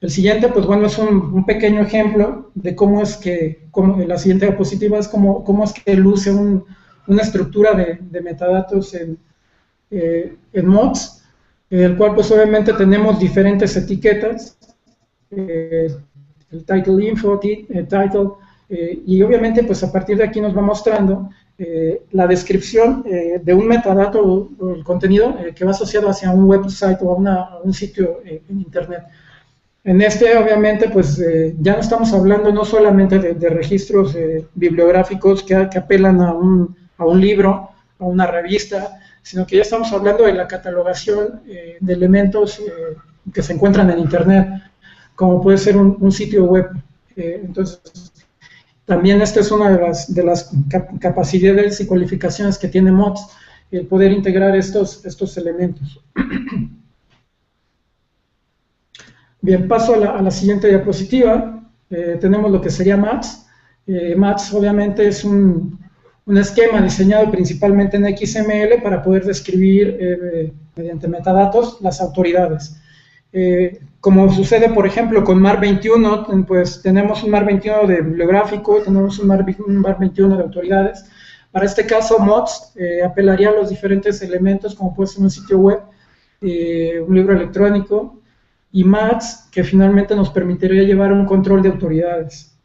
El siguiente, pues bueno, es un pequeño ejemplo de cómo es que, la siguiente diapositiva es cómo es que luce una estructura de metadatos en MODS, en el cual pues obviamente tenemos diferentes etiquetas, el title info, title, y obviamente pues a partir de aquí nos va mostrando la descripción de un metadato o el contenido que va asociado hacia un website o a un sitio en internet. En obviamente, pues ya no estamos hablando no solamente de registros bibliográficos que apelan a un libro, a una revista, sino que ya estamos hablando de la catalogación de elementos que se encuentran en internet, como puede ser un sitio web. Entonces, también esta es una de las capacidades y cualificaciones que tiene MODS, el poder integrar estos elementos. Bien, paso a la siguiente diapositiva. Tenemos lo que sería MATS. MATS obviamente es un esquema diseñado principalmente en XML para poder describir mediante metadatos las autoridades. Como sucede, por ejemplo, con MARC 21, pues tenemos un MARC 21 de bibliográfico, tenemos un MARC 21 de autoridades. Para este caso, mods apelaría a los diferentes elementos, como puede ser un sitio web, un libro electrónico, y MATS, que finalmente nos permitiría llevar un control de autoridades.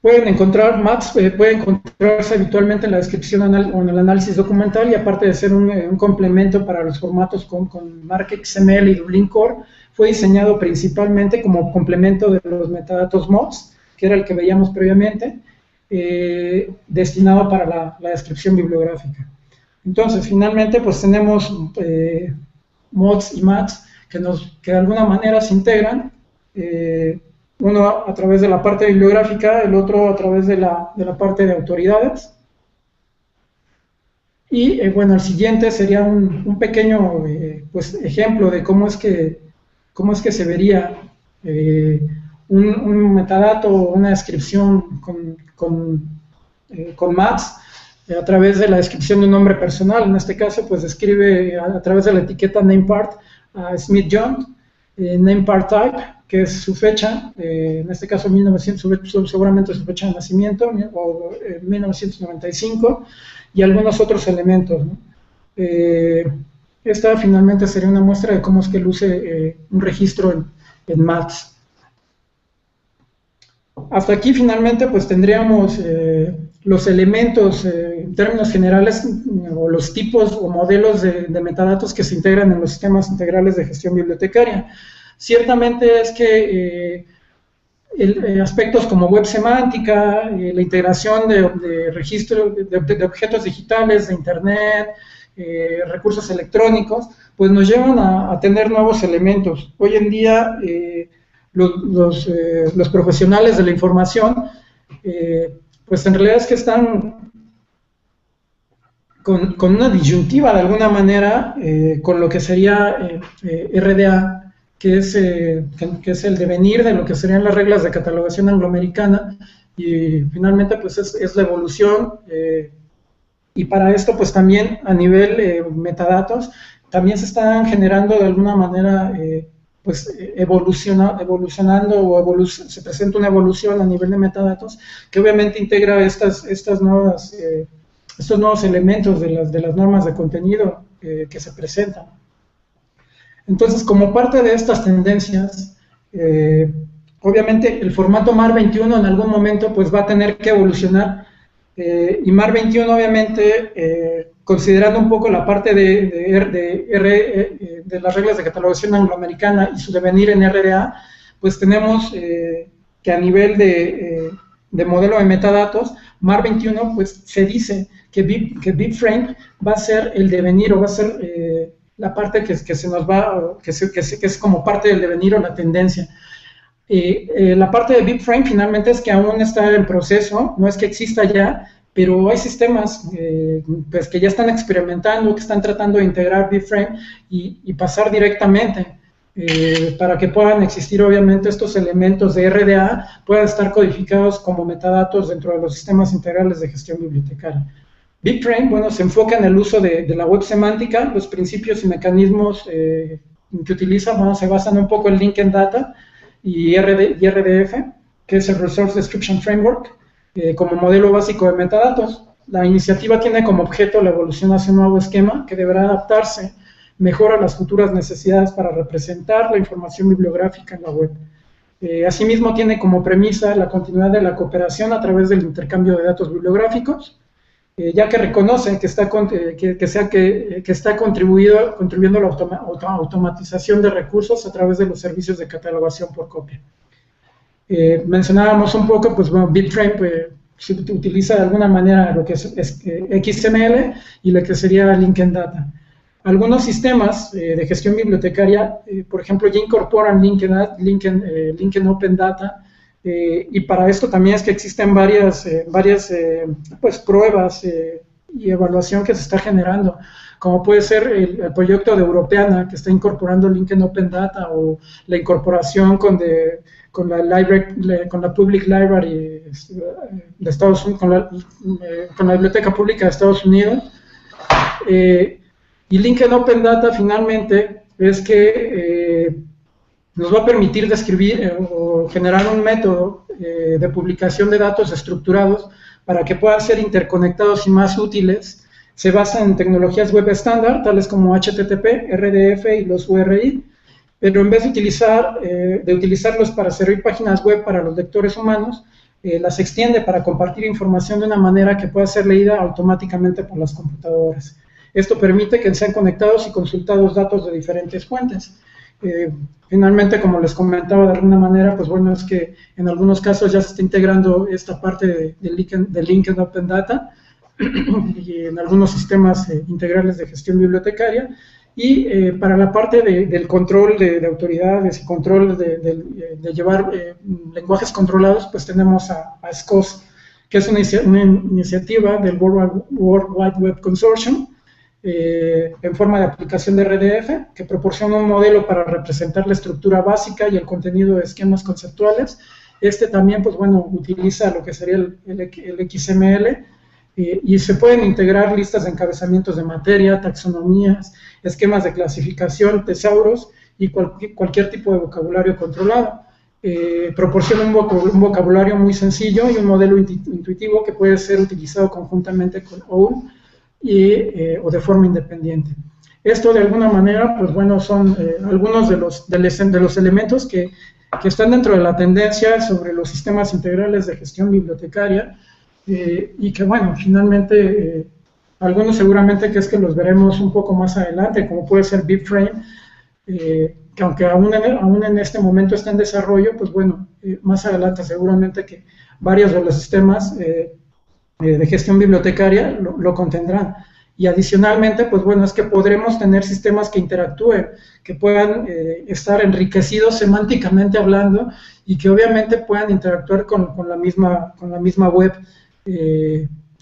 Pueden encontrar MATS, puede encontrarse habitualmente en la descripción o en el análisis documental, y aparte de ser un complemento para los formatos con marca XML y Dublin Core, fue diseñado principalmente como complemento de los metadatos MODS, que era el que veíamos previamente, destinado para la descripción bibliográfica. Entonces, finalmente, pues tenemos MODS y MATS que de alguna manera se integran, uno a través de la parte bibliográfica, el otro a través de la parte de autoridades. Y bueno, el siguiente sería un pequeño pues, ejemplo de cómo es que se vería un metadato o una descripción con MATS a través de la descripción de un nombre personal. En este caso, pues describe a través de la etiqueta namepart a Smith John, namepart type, que es su fecha, en este caso 1900, seguramente su fecha de nacimiento, o 1995, y algunos otros elementos, ¿no? Esta finalmente sería una muestra de cómo es que luce un registro en MATS. Hasta aquí finalmente pues tendríamos los elementos en términos generales, o los tipos o modelos de metadatos que se integran en los sistemas integrales de gestión bibliotecaria. Ciertamente es que aspectos como web semántica, la integración de registros de objetos digitales, de internet, recursos electrónicos, pues nos llevan a tener nuevos elementos. Hoy en día los profesionales de la información, pues en realidad es que están con una disyuntiva de alguna manera con lo que sería RDA, que es el devenir de lo que serían las reglas de catalogación angloamericana, y finalmente pues es la evolución, y para esto pues también a nivel metadatos, también se están generando de alguna manera, pues evolucionando, o se presenta una evolución a nivel de metadatos, que obviamente integra estos nuevos elementos de las normas de contenido que se presentan. Entonces, como parte de estas tendencias, obviamente el formato MAR21 en algún momento pues va a tener que evolucionar, y MAR21 obviamente, considerando un poco la parte de las reglas de catalogación angloamericana y su devenir en RDA, pues tenemos que a nivel de modelo de metadatos, MAR21 pues se dice que BibFrame va a ser el devenir, o va a ser la parte que se nos va, que es como parte del devenir o la tendencia. La parte de BibFrame finalmente es que aún está en proceso, no es que exista ya, pero hay sistemas pues que ya están experimentando, que están tratando de integrar BibFrame y pasar directamente, para que puedan existir obviamente estos elementos de RDA, puedan estar codificados como metadatos dentro de los sistemas integrales de gestión bibliotecaria. BibFrame, bueno, se enfoca en el uso de la web semántica. Los principios y mecanismos que utiliza, bueno, se basan un poco en Linked Data y RDF, que es el Resource Description Framework, como modelo básico de metadatos. La iniciativa tiene como objeto la evolución hacia un nuevo esquema que deberá adaptarse mejor a las futuras necesidades para representar la información bibliográfica en la web. Asimismo, tiene como premisa la continuidad de la cooperación a través del intercambio de datos bibliográficos, ya que reconoce que está contribuyendo a la automatización de recursos a través de los servicios de catalogación por copia. Mencionábamos un poco, pues bueno, BibFrame se utiliza de alguna manera lo que es XML y lo que sería Linked Data. Algunos sistemas de gestión bibliotecaria, por ejemplo, ya incorporan Linked Open Data, y para esto también es que existen varias pues, pruebas y evaluación que se está generando, como puede ser el proyecto de Europeana, que está incorporando Linked Open Data, o la incorporación con la Public Library de Estados Unidos, con la Biblioteca Pública de Estados Unidos. Y Linked Open Data finalmente es que nos va a permitir describir o generar un método de publicación de datos estructurados para que puedan ser interconectados y más útiles, se basa en tecnologías web estándar, tales como HTTP, RDF y los URI, pero en vez de utilizarlos para servir páginas web para los lectores humanos, las extiende para compartir información de una manera que pueda ser leída automáticamente por las computadoras. Esto permite que sean conectados y consultados datos de diferentes fuentes. Finalmente, como les comentaba de alguna manera, pues bueno, es que en algunos casos ya se está integrando esta parte de Linked Open Data y en algunos sistemas integrales de gestión bibliotecaria. Y para la parte del control de autoridades y control de llevar lenguajes controlados, pues tenemos a SCOS, que es una iniciativa del World Wide Web Consortium, en forma de aplicación de RDF, que proporciona un modelo para representar la estructura básica y el contenido de esquemas conceptuales. Este también, pues bueno, utiliza lo que sería el XML, y se pueden integrar listas de encabezamientos de materia, taxonomías, esquemas de clasificación, tesauros y cualquier tipo de vocabulario controlado. Proporciona un vocabulario muy sencillo y un modelo intuitivo que puede ser utilizado conjuntamente con OWL o de forma independiente. Esto de alguna manera, pues bueno, son algunos de los elementos que están dentro de la tendencia sobre los sistemas integrales de gestión bibliotecaria, y que bueno, finalmente algunos seguramente que es que los veremos un poco más adelante, como puede ser BibFrame, que aunque aún en este momento está en desarrollo, pues bueno, más adelante seguramente que varios de los sistemas de gestión bibliotecaria lo contendrán. Y adicionalmente, pues bueno, es que podremos tener sistemas que interactúen, que puedan estar enriquecidos semánticamente hablando y que obviamente puedan interactuar con la misma web,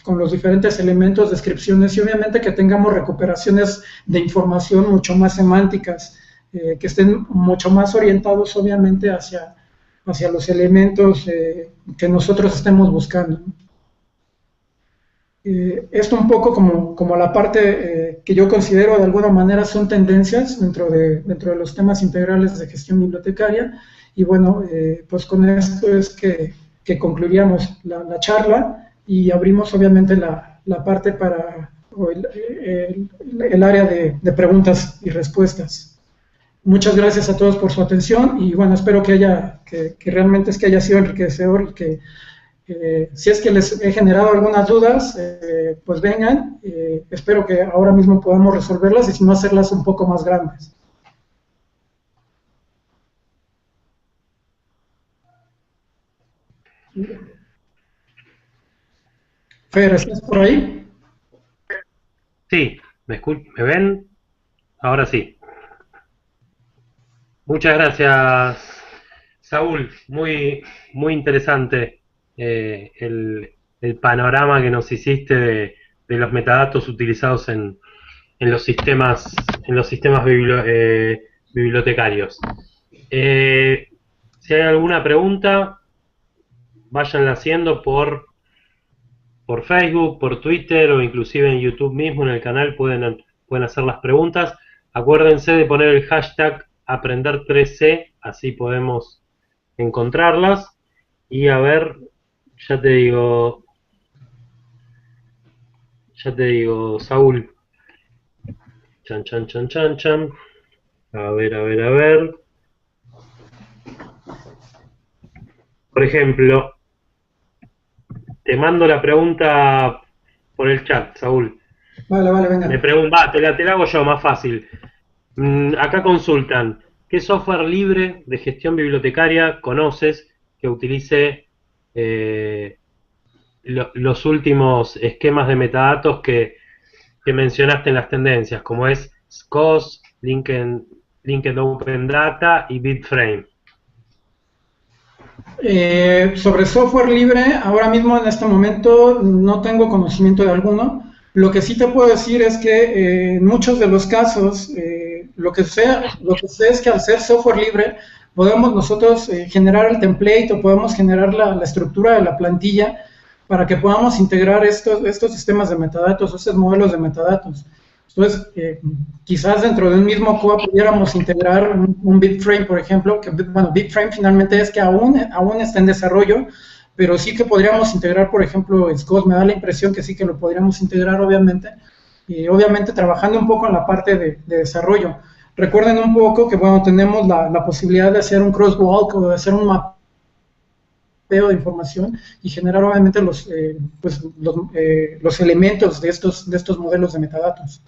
con los diferentes elementos, descripciones, y obviamente que tengamos recuperaciones de información mucho más semánticas, que estén mucho más orientados obviamente hacia los elementos que nosotros estemos buscando. Esto un poco como la parte que yo considero de alguna manera son tendencias dentro de los temas integrales de gestión bibliotecaria, y bueno, pues con esto es que concluiríamos la charla y abrimos obviamente la parte o el área de preguntas y respuestas. Muchas gracias a todos por su atención y bueno, espero que realmente es que haya sido enriquecedor y que si es que les he generado algunas dudas, pues vengan, espero que ahora mismo podamos resolverlas y si no hacerlas un poco más grandes. Fer, ¿estás por ahí? Sí, ¿me ven? Ahora sí. Muchas gracias, Saúl. Muy interesante el panorama que nos hiciste de los metadatos utilizados en los sistemas bibliotecarios. Si hay alguna pregunta, váyanla haciendo por Facebook, por Twitter o inclusive en YouTube mismo, en el canal pueden hacer las preguntas. Acuérdense de poner el hashtag Aprender3C, así podemos encontrarlas. Y a ver, ya te digo, Saúl. Chan. A ver. Por ejemplo, te mando la pregunta por el chat, Saúl. Vale, venga. Te la hago yo, más fácil. Acá consultan, ¿qué software libre de gestión bibliotecaria conoces que utilice los últimos esquemas de metadatos que mencionaste en las tendencias, como es SCOS, Linked Open Data y BibFrame? Sobre software libre, ahora mismo en este momento no tengo conocimiento de alguno. Lo que sí te puedo decir es que en muchos de los casos, lo que sé es que al ser software libre, podemos nosotros generar el template o podemos generar la estructura de la plantilla para que podamos integrar estos sistemas de metadatos, estos modelos de metadatos. Entonces, quizás dentro de un mismo COA pudiéramos integrar un BibFrame, por ejemplo, que bueno, BibFrame finalmente es que aún está en desarrollo, pero sí que podríamos integrar, por ejemplo, SCOS, me da la impresión que sí que lo podríamos integrar, obviamente, y obviamente trabajando un poco en la parte de desarrollo. Recuerden un poco que, bueno, tenemos la posibilidad de hacer un crosswalk o de hacer un mapeo de información y generar obviamente los elementos de estos modelos de metadatos.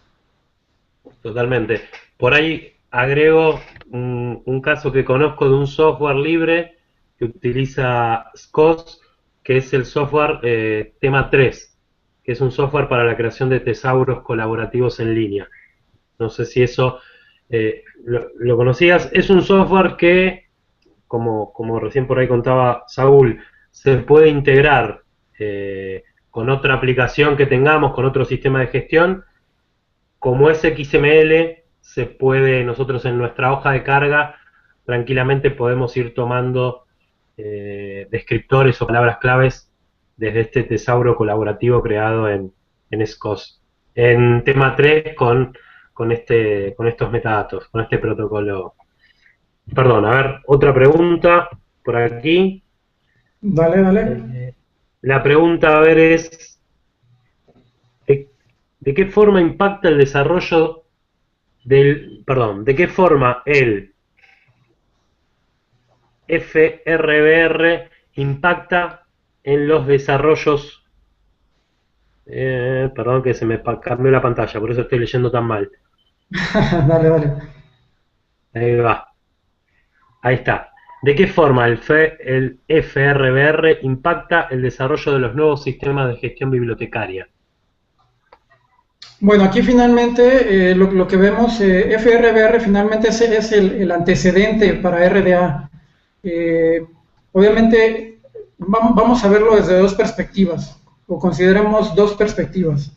Totalmente. Por ahí agrego un caso que conozco de un software libre que utiliza SCOS, que es el software Tema 3, que es un software para la creación de tesauros colaborativos en línea. No sé si eso lo conocías. Es un software que, como recién por ahí contaba Saúl, se puede integrar con otra aplicación que tengamos, con otro sistema de gestión. Como es XML, se puede, nosotros en nuestra hoja de carga, tranquilamente podemos ir tomando descriptores o palabras claves desde este tesauro colaborativo creado en SCOS. En tema 3 con estos metadatos, con este protocolo. Perdón, a ver, otra pregunta por aquí. Dale. La pregunta, a ver, es ¿de qué forma impacta el desarrollo de qué forma el FRBR impacta en los desarrollos? Perdón que se me cambió la pantalla, por eso estoy leyendo tan mal. Dale. Ahí va. Ahí está. ¿De qué forma el FRBR impacta el desarrollo de los nuevos sistemas de gestión bibliotecaria? Bueno, aquí finalmente lo que vemos, FRBR finalmente es el antecedente para RDA. Obviamente vamos a verlo desde dos perspectivas, o consideremos dos perspectivas.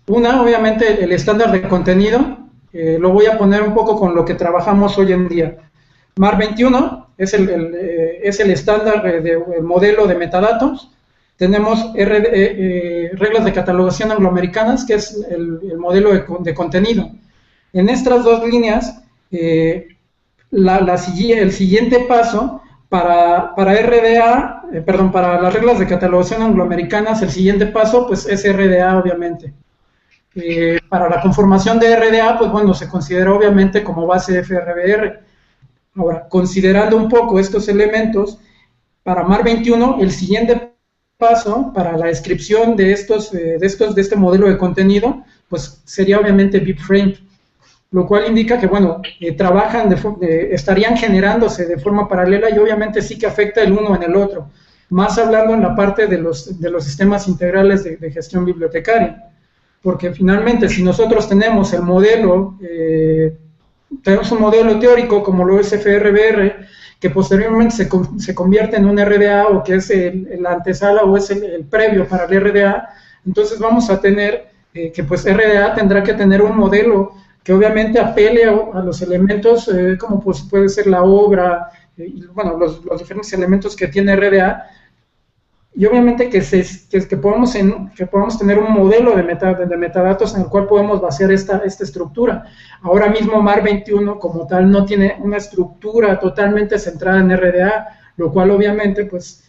Una, obviamente, el estándar de contenido, lo voy a poner un poco con lo que trabajamos hoy en día. MAR 21 es el estándar de modelo de metadatos. Tenemos reglas de catalogación angloamericanas, que es el modelo de contenido. En estas dos líneas, el siguiente paso para RDA, para las reglas de catalogación angloamericanas, el siguiente paso pues es RDA, obviamente. Para la conformación de RDA, pues bueno, se considera obviamente como base FRBR. Ahora, considerando un poco estos elementos, para MAR 21, el siguiente paso para la descripción de este modelo de contenido, pues sería obviamente BibFrame, lo cual indica que, bueno, estarían generándose de forma paralela y obviamente sí que afecta el uno en el otro, más hablando en la parte de los sistemas integrales de gestión bibliotecaria, porque finalmente si nosotros tenemos el modelo, tenemos un modelo teórico como lo es FRBR, que posteriormente se convierte en un RDA o que es la antesala o es el previo para el RDA, entonces vamos a tener que pues RDA tendrá que tener un modelo que obviamente apele a los elementos como pues puede ser la obra, bueno, los diferentes elementos que tiene RDA, y obviamente que podamos tener un modelo de metadatos en el cual podemos vaciar esta estructura. Ahora mismo MAR 21 como tal no tiene una estructura totalmente centrada en RDA, lo cual obviamente pues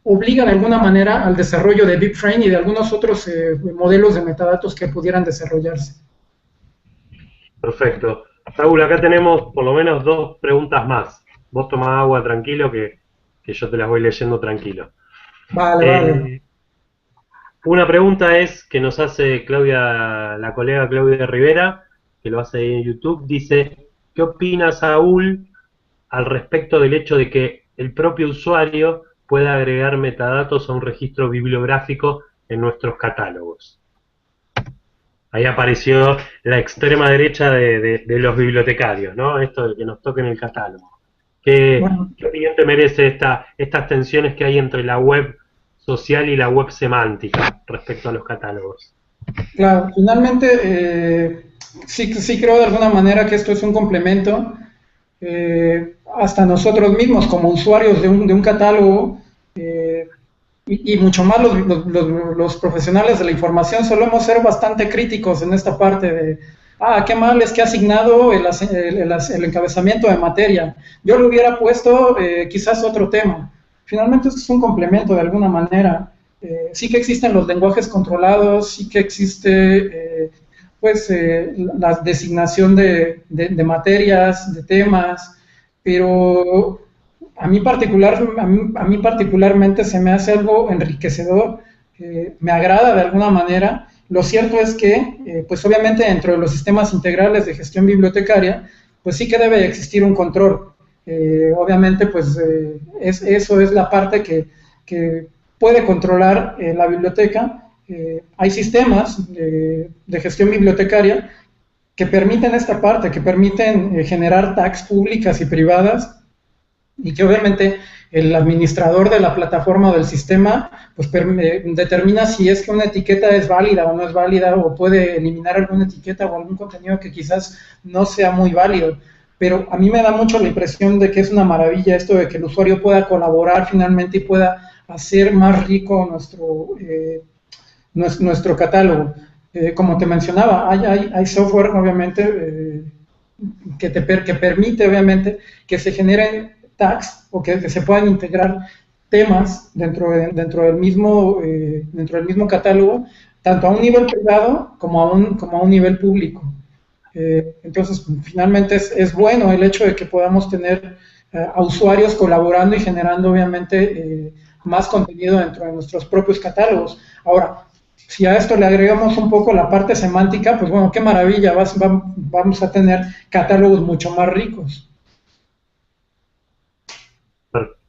obliga de alguna manera al desarrollo de BibFrame y de algunos otros modelos de metadatos que pudieran desarrollarse. Perfecto. Saúl, acá tenemos por lo menos dos preguntas más. Vos tomá agua tranquilo que yo te las voy leyendo tranquilo. Vale. Una pregunta es que nos hace la colega Claudia Rivera, que lo hace ahí en YouTube, dice, ¿qué opina Saúl al respecto del hecho de que el propio usuario pueda agregar metadatos a un registro bibliográfico en nuestros catálogos? Ahí apareció la extrema derecha de los bibliotecarios, ¿no? Esto de que nos toquen el catálogo. ¿Qué opinión te merece estas tensiones que hay entre la web social y la web semántica respecto a los catálogos? Claro, finalmente sí creo de alguna manera que esto es un complemento. Hasta nosotros mismos como usuarios de un catálogo y mucho más los profesionales de la información solemos ser bastante críticos en esta parte de qué mal es que ha asignado el encabezamiento de materia. Yo le hubiera puesto quizás otro tema. finalmente es un complemento de alguna manera. Sí que existen los lenguajes controlados, sí que existe la designación de materias, de temas, pero a mí particularmente se me hace algo enriquecedor, me agrada de alguna manera. Lo cierto es que, pues obviamente dentro de los sistemas integrales de gestión bibliotecaria, pues sí que debe existir un control. Obviamente, pues eso es la parte que puede controlar la biblioteca. Hay sistemas de gestión bibliotecaria que permiten esta parte, que permiten generar tags públicas y privadas, y que obviamente el administrador de la plataforma o del sistema pues determina si es que una etiqueta es válida o no es válida, o puede eliminar alguna etiqueta o algún contenido que quizás no sea muy válido. Pero a mí me da mucho la impresión de que es una maravilla esto de que el usuario pueda colaborar finalmente y pueda hacer más rico nuestro catálogo. Como te mencionaba, hay software obviamente que permite obviamente que se generen tags o que se puedan integrar temas dentro del mismo catálogo, tanto a un nivel privado como a un nivel público. Entonces, finalmente es bueno el hecho de que podamos tener a usuarios colaborando y generando obviamente más contenido dentro de nuestros propios catálogos. Ahora, si a esto le agregamos un poco la parte semántica, pues bueno, qué maravilla, vamos a tener catálogos mucho más ricos.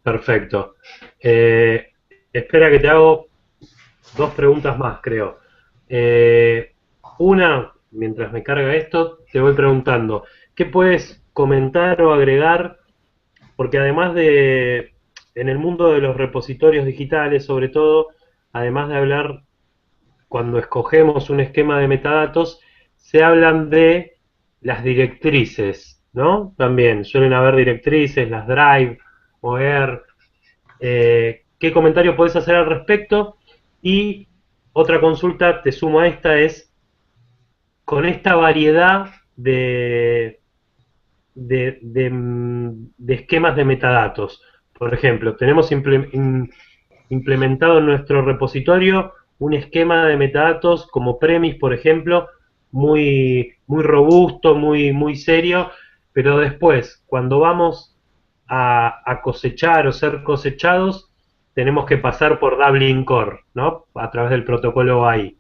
Perfecto. Espera que te hago dos preguntas más, creo. Una, mientras me carga esto, te voy preguntando, ¿qué puedes comentar o agregar? Porque además en el mundo de los repositorios digitales, sobre todo, además de hablar, cuando escogemos un esquema de metadatos, se hablan de las directrices, ¿no? También suelen haber directrices, las drive, OER. ¿Qué comentario podés hacer al respecto? Y otra consulta, te sumo a esta, es con esta variedad de esquemas de metadatos. Por ejemplo, tenemos implementado en nuestro repositorio un esquema de metadatos como Premis, por ejemplo, muy robusto, muy serio, pero después, cuando vamos a cosechar o ser cosechados, tenemos que pasar por Dublin Core, ¿no? A través del protocolo AI.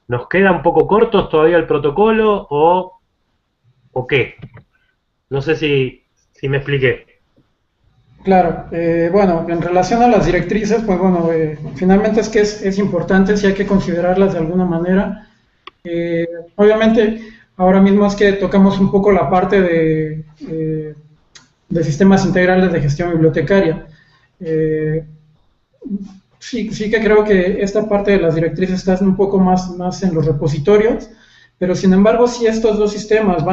¿Nos queda un poco cortos todavía el protocolo o qué? No sé si me expliqué. Claro, bueno, en relación a las directrices, pues bueno, finalmente es que es importante, si hay que considerarlas de alguna manera. Obviamente, ahora mismo es que tocamos un poco la parte de sistemas integrales de gestión bibliotecaria. Eh, sí que creo que esta parte de las directrices está un poco más en los repositorios, pero sin embargo, si estos dos sistemas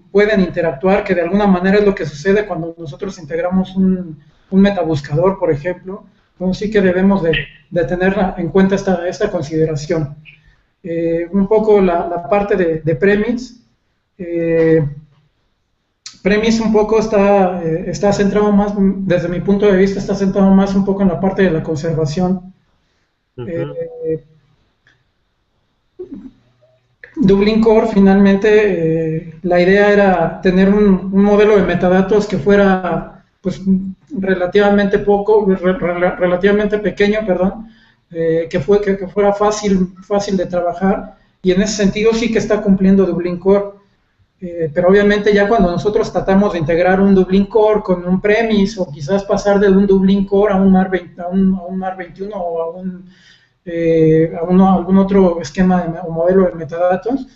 pueden interactuar, que de alguna manera es lo que sucede cuando nosotros integramos un metabuscador, por ejemplo, bueno, sí que debemos de tener en cuenta esta consideración. Un poco la parte de Premis. Premis un poco está centrado más, desde mi punto de vista, está centrado más un poco en la parte de la conservación. Uh-huh. Dublin Core, finalmente, la idea era tener un modelo de metadatos que fuera pues relativamente pequeño, perdón, que fuera fácil de trabajar, y en ese sentido sí que está cumpliendo Dublin Core. Pero obviamente ya cuando nosotros tratamos de integrar un Dublin Core con un Premis, o quizás pasar de un Dublin Core a un MAR 21 o algún otro esquema o modelo de metadatos,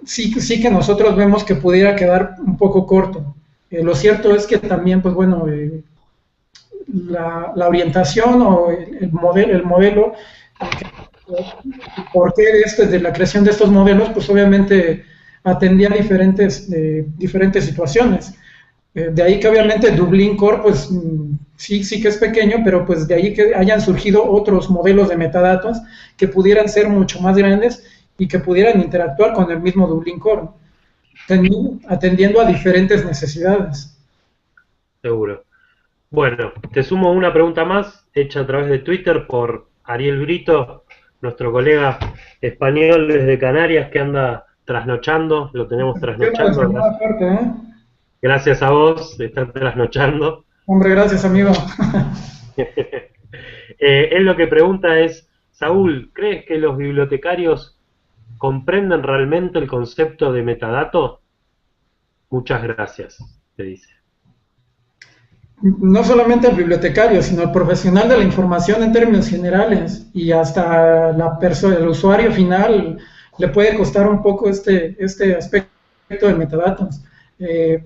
sí que nosotros vemos que pudiera quedar un poco corto. Lo cierto es que también, pues bueno, la orientación o el modelo, ¿por qué de la creación de estos modelos? Pues obviamente atendía a diferentes situaciones. De ahí que obviamente Dublin Core, pues sí que es pequeño, pero pues de ahí que hayan surgido otros modelos de metadatos que pudieran ser mucho más grandes y que pudieran interactuar con el mismo Dublin Core, atendiendo a diferentes necesidades. Seguro. Bueno, te sumo una pregunta más, hecha a través de Twitter por Ariel Brito, nuestro colega español desde Canarias que anda trasnochando, lo tenemos Qué una trasnochando, desayunada fuerte, ¿eh? gracias a vos, está trasnochando. Hombre, gracias, amigo. Él lo que pregunta es, Saúl, ¿crees que los bibliotecarios comprenden realmente el concepto de metadato? Muchas gracias, te dice. No solamente al bibliotecario, sino al profesional de la información en términos generales y hasta la persona, el usuario final le puede costar un poco este aspecto de metadatos. Eh,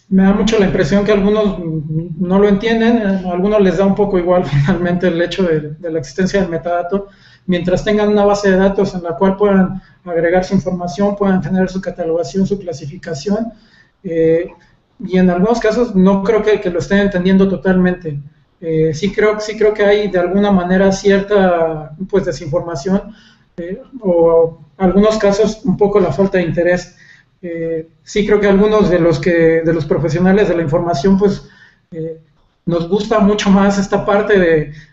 Me da mucho la impresión que algunos no lo entienden, a algunos les da un poco igual finalmente el hecho de la existencia del metadato, mientras tengan una base de datos en la cual puedan agregar su información, puedan tener su catalogación, su clasificación, eh, y en algunos casos no creo que lo estén entendiendo totalmente. Sí creo que hay de alguna manera cierta pues desinformación o algunos casos un poco la falta de interés. Sí creo que algunos de los profesionales de la información pues eh, nos gusta mucho más esta parte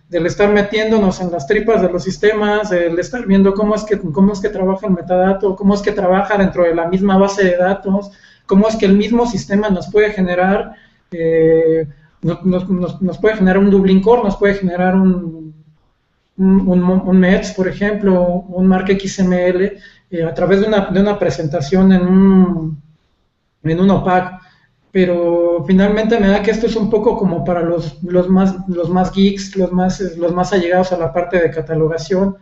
del estar metiéndonos en las tripas de los sistemas, el estar viendo cómo es que trabaja el metadato, cómo es que trabaja dentro de la misma base de datos, cómo es que el mismo sistema nos puede generar nos puede generar un Dublin Core, nos puede generar un METS, por ejemplo, un Mark XML, a través de una presentación en un OPAC. Pero finalmente me da que esto es un poco como para los más geeks, los más allegados a la parte de catalogación.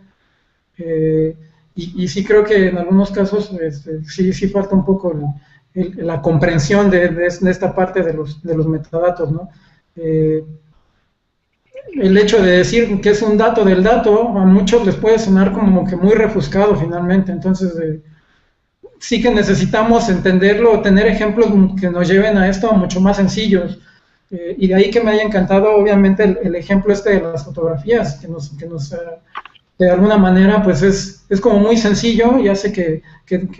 Eh, y sí creo que en algunos casos sí falta un poco la comprensión de esta parte de los metadatos, ¿no? Eh, el hecho de decir que es un dato del dato, a muchos les puede sonar como que muy refuscado finalmente. Entonces, sí que necesitamos entenderlo, tener ejemplos que nos lleven a esto mucho más sencillos. Y de ahí que me haya encantado, obviamente, el ejemplo este de las fotografías, de alguna manera, pues es como muy sencillo y hace que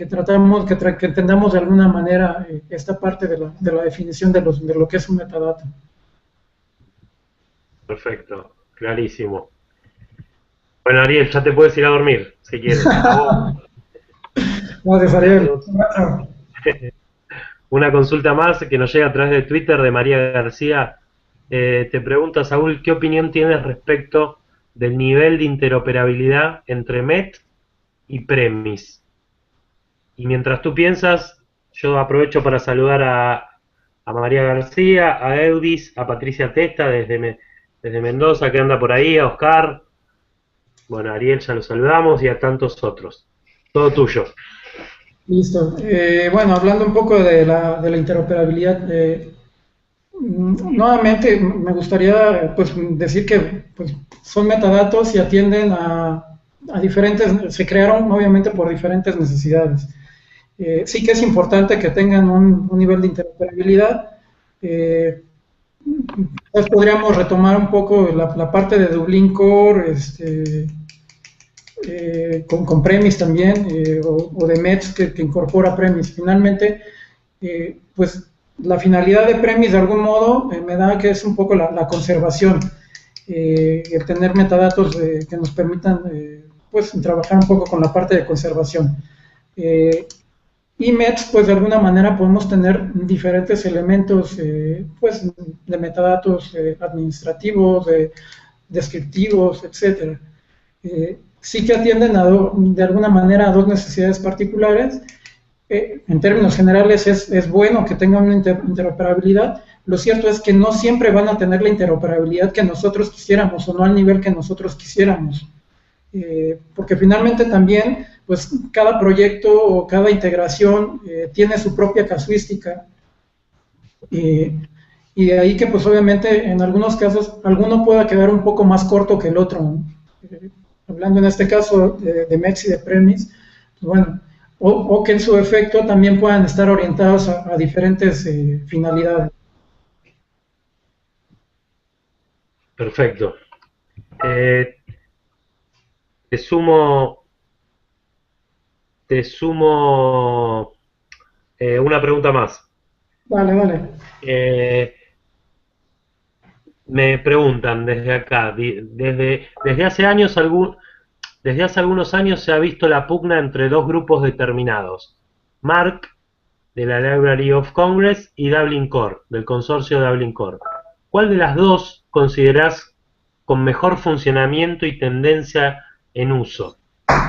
tratamos, que entendamos de alguna manera esta parte de la definición de lo que es un metadato. Perfecto, clarísimo. Bueno, Ariel, ya te puedes ir a dormir, si quieres. A vos, Gracias, una, Ariel. cons- una consulta más que nos llega a través de Twitter de María García. Te pregunta, Saúl, ¿qué opinión tienes respecto del nivel de interoperabilidad entre MET y Premis? Y mientras tú piensas, yo aprovecho para saludar a María García, a Eudis, a Patricia Testa desde Mendoza, que anda por ahí, a Oscar, bueno, a Ariel ya lo saludamos y a tantos otros. Todo tuyo. Listo. Bueno, hablando un poco de la interoperabilidad, nuevamente me gustaría pues, decir que pues, son metadatos y atienden a diferentes, se crearon obviamente por diferentes necesidades. Sí que es importante que tengan un nivel de interoperabilidad. Eh, pues podríamos retomar un poco la parte de Dublin Core, con Premis también, o de METS que incorpora Premis. Finalmente, pues la finalidad de Premis de algún modo me da que es un poco la conservación, el tener metadatos que nos permitan pues trabajar un poco con la parte de conservación. Eh, y METS, pues de alguna manera podemos tener diferentes elementos pues, de metadatos administrativos, descriptivos, etcétera. Sí que atienden de alguna manera a dos necesidades particulares. En términos generales es bueno que tengan una interoperabilidad. Lo cierto es que no siempre van a tener la interoperabilidad que nosotros quisiéramos o no al nivel que nosotros quisiéramos. Porque finalmente también, pues cada proyecto o cada integración tiene su propia casuística. Eh, y de ahí que pues obviamente en algunos casos alguno pueda quedar un poco más corto que el otro, ¿no? Hablando en este caso de MEX y de Premis, pues bueno, o que en su efecto también puedan estar orientados a diferentes finalidades. Perfecto. Eh, te sumo, te sumo una pregunta más. Vale, vale. Eh, Me preguntan desde acá, desde hace años desde hace algunos años se ha visto la pugna entre dos grupos determinados, Mark de la Library of Congress y Dublin Core, del consorcio Dublin Core. ¿Cuál de las dos considerás con mejor funcionamiento y tendencia en uso?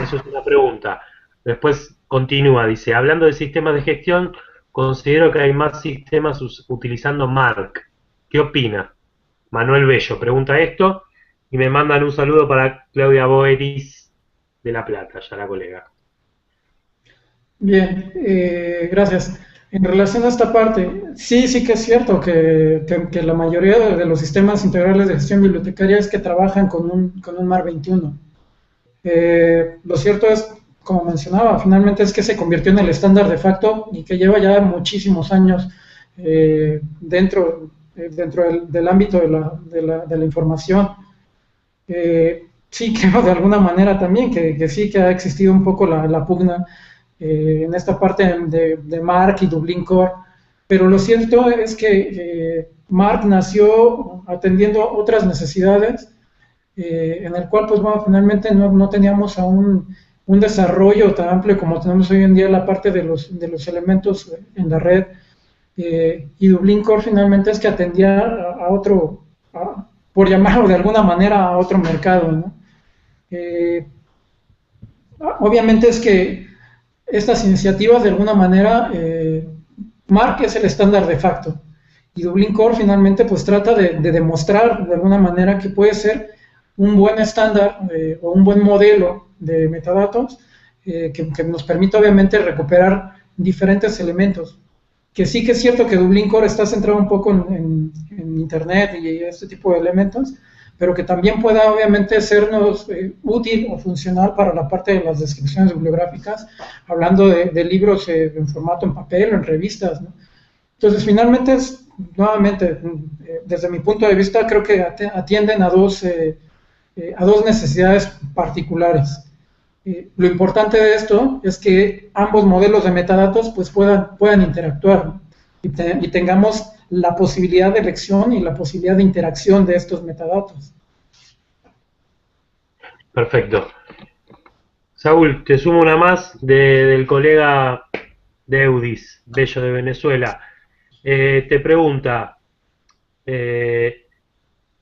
Eso es una pregunta. Después continúa, dice, hablando de sistemas de gestión, considero que hay más sistemas utilizando Mark. ¿Qué opina? Manuel Bello pregunta esto y me mandan un saludo para Claudia Boeris de La Plata, ya la colega. Bien, gracias. En relación a esta parte, sí que es cierto que la mayoría de los sistemas integrales de gestión bibliotecaria es que trabajan con un MAR 21. Lo cierto es, como mencionaba, finalmente es que se convirtió en el estándar de facto y que lleva ya muchísimos años dentro del ámbito de la información. Sí, creo de alguna manera también que sí que ha existido un poco la pugna en esta parte de Mark y Dublin Core, pero lo cierto es que Mark nació atendiendo otras necesidades, en el cual, pues bueno, finalmente no teníamos aún un desarrollo tan amplio como tenemos hoy en día la parte de los elementos en la red, y Dublin Core finalmente es que atendía a otro, por llamarlo de alguna manera, a otro mercado, ¿no? Eh, Obviamente es que estas iniciativas de alguna manera Mark es el estándar de facto y Dublin Core finalmente pues trata de demostrar de alguna manera que puede ser un buen estándar o un buen modelo de metadatos que nos permite obviamente recuperar diferentes elementos. Que sí que es cierto que Dublin Core está centrado un poco en Internet y este tipo de elementos, pero que también pueda obviamente sernos útil o funcional para la parte de las descripciones bibliográficas, hablando de libros en formato en papel o en revistas, ¿no? Entonces, finalmente, nuevamente, desde mi punto de vista, creo que atienden a dos necesidades particulares. Lo importante de esto es que ambos modelos de metadatos pues puedan interactuar, ¿no? Y tengamos la posibilidad de elección y la posibilidad de interacción de estos metadatos. Perfecto. Saúl, te sumo una más del colega de Eudis, Bello de Venezuela. Te pregunta, eh,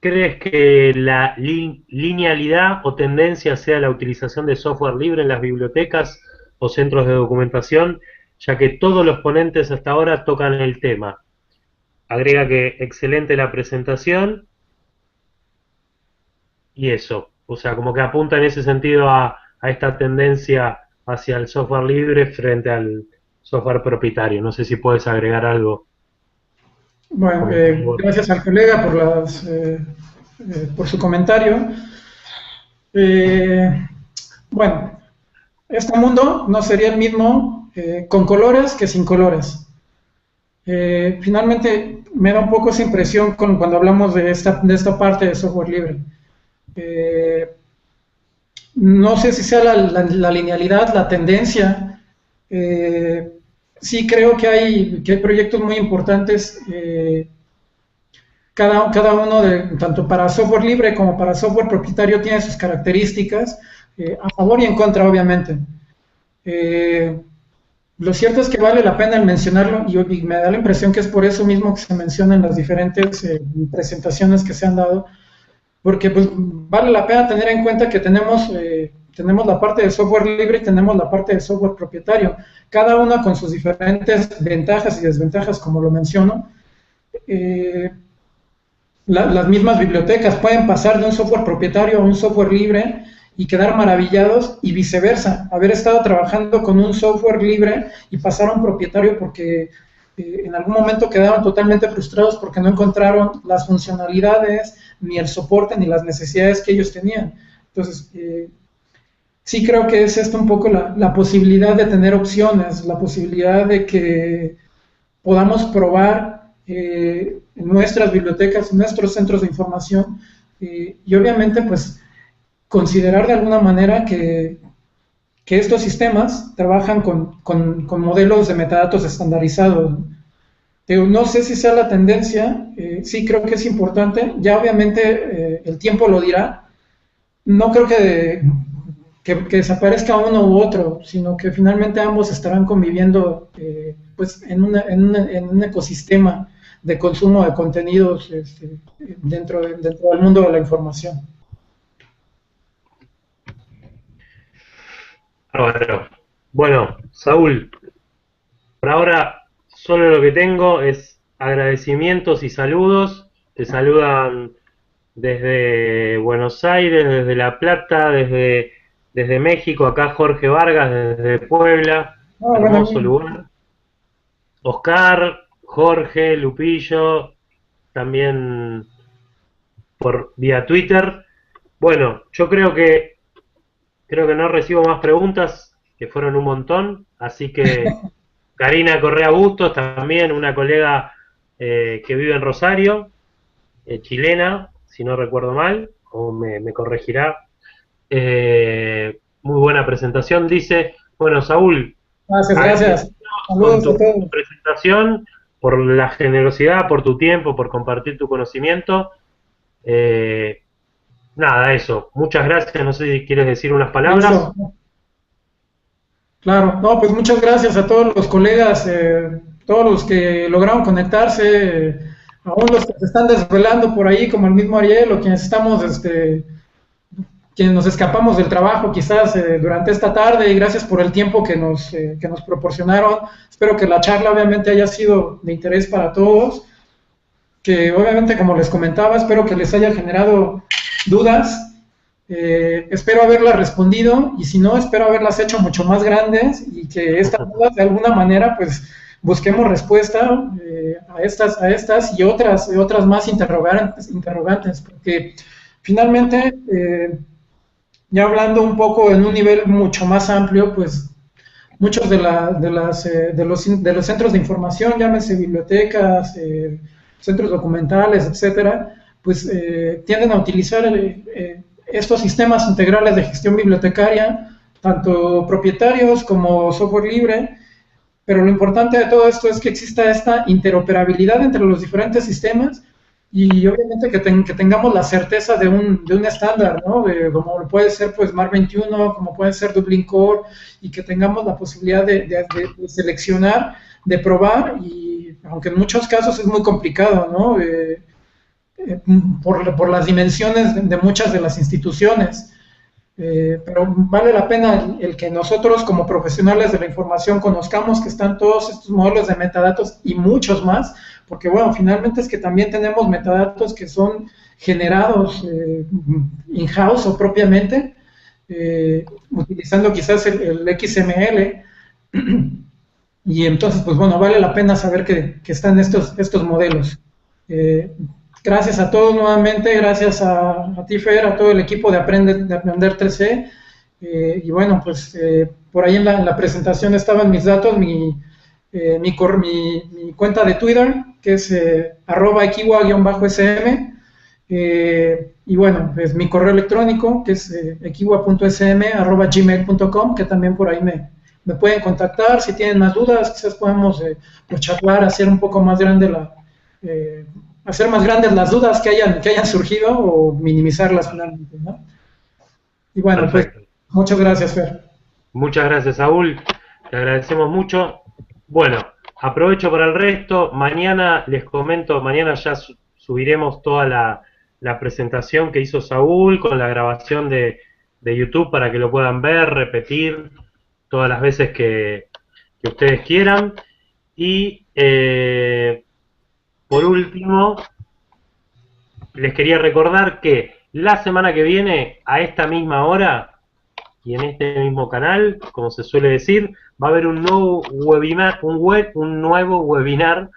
¿crees que la linealidad o tendencia sea la utilización de software libre en las bibliotecas o centros de documentación, ya que todos los ponentes hasta ahora tocan el tema? Agrega que excelente la presentación y eso, o sea, como que apunta en ese sentido a esta tendencia hacia el software libre frente al software propietario. No sé si puedes agregar algo. Bueno, Como- gracias al colega por su comentario. Eh, bueno, este mundo no sería el mismo con colores que sin colores. Finalmente me da un poco esa impresión cuando hablamos de esta parte de software libre. Eh, no sé si sea la linealidad, la tendencia. Eh, sí creo que hay proyectos muy importantes, cada uno, tanto para software libre como para software propietario, tiene sus características, a favor y en contra, obviamente. Eh, lo cierto es que vale la pena el mencionarlo y me da la impresión que es por eso mismo que se menciona en las diferentes presentaciones que se han dado, porque pues, vale la pena tener en cuenta que tenemos la parte de software libre y tenemos la parte de software propietario, cada una con sus diferentes ventajas y desventajas, como lo menciono. Eh, las mismas bibliotecas pueden pasar de un software propietario a un software libre y quedar maravillados, y viceversa, haber estado trabajando con un software libre y pasar a un propietario porque en algún momento quedaron totalmente frustrados porque no encontraron las funcionalidades, ni el soporte, ni las necesidades que ellos tenían. Entonces, sí creo que es esto un poco la posibilidad de tener opciones, la posibilidad de que podamos probar en nuestras bibliotecas, en nuestros centros de información, y obviamente pues considerar de alguna manera que estos sistemas trabajan con modelos de metadatos estandarizados. No sé si sea la tendencia, sí creo que es importante, ya obviamente el tiempo lo dirá, no creo que desaparezca uno u otro, sino que finalmente ambos estarán conviviendo pues en un ecosistema de consumo de contenidos dentro del mundo de la información. Bárbaro. Bueno, Saúl, por ahora solo lo que tengo es agradecimientos y saludos. Te saludan desde Buenos Aires, desde La Plata, desde México, acá Jorge Vargas, desde Puebla, Ah, bueno, hermoso lugar. Oscar, Jorge, Lupillo, también por vía Twitter. Bueno, yo creo que no recibo más preguntas, que fueron un montón, así que Karina Correa Bustos, también una colega que vive en Rosario, chilena, si no recuerdo mal, o me corregirá. Muy buena presentación, dice. Bueno, Saúl, gracias, gracias. agradecido con Saludos a tu todos. presentación, por la generosidad, por tu tiempo, por compartir tu conocimiento. Eh, Nada, eso. Muchas gracias. No sé si quieres decir unas palabras. Listo. Claro, no, pues muchas gracias a todos los colegas, todos los que lograron conectarse, aún los que se están desvelando por ahí, como el mismo Ariel, o quienes estamos, quienes nos escapamos del trabajo quizás durante esta tarde, y gracias por el tiempo que nos proporcionaron. Espero que la charla obviamente haya sido de interés para todos, que obviamente, como les comentaba, espero que les haya generado dudas. Espero haberlas respondido y si no, espero haberlas hecho mucho más grandes y que estas dudas de alguna manera pues busquemos respuesta a estas y otras más interrogantes, porque finalmente, ya hablando un poco en un nivel mucho más amplio, pues muchos de los centros de información, llámese bibliotecas, centros documentales, etcétera, pues tienden a utilizar estos sistemas integrales de gestión bibliotecaria, tanto propietarios como software libre, pero lo importante de todo esto es que exista esta interoperabilidad entre los diferentes sistemas y obviamente que tengamos la certeza de un estándar, ¿no? Como puede ser pues MAR 21, como puede ser Dublin Core, y que tengamos la posibilidad de seleccionar, de probar, y aunque en muchos casos es muy complicado, ¿no? Por las dimensiones de muchas de las instituciones. Pero vale la pena el que nosotros como profesionales de la información conozcamos que están todos estos modelos de metadatos y muchos más, porque bueno, finalmente es que también tenemos metadatos que son generados in-house o propiamente, utilizando quizás el XML, y entonces pues bueno, vale la pena saber que están estos modelos. Eh, Gracias a todos nuevamente, gracias a ti, Fer, a todo el equipo de Aprender 3C. Y bueno, pues por ahí en la presentación estaban mis datos, mi cuenta de Twitter, que es @equiwa_sm. Y bueno, pues mi correo electrónico, que es equiwa.sm@gmail.com, que también por ahí me pueden contactar. Si tienen más dudas, quizás podemos pues charlar, hacer un poco más grande eh, hacer más grandes las dudas que hayan surgido o minimizarlas finalmente, ¿no? Y bueno, pues Perfecto. muchas gracias, Fer. Muchas gracias, Saúl. Te agradecemos mucho. Bueno, aprovecho para el resto. Mañana les comento, mañana ya subiremos toda la presentación que hizo Saúl con la grabación de YouTube para que lo puedan ver, repetir todas las veces que ustedes quieran. Y por último, les quería recordar que la semana que viene, a esta misma hora, y en este mismo canal, como se suele decir, va a haber un nuevo webinar, un nuevo webinar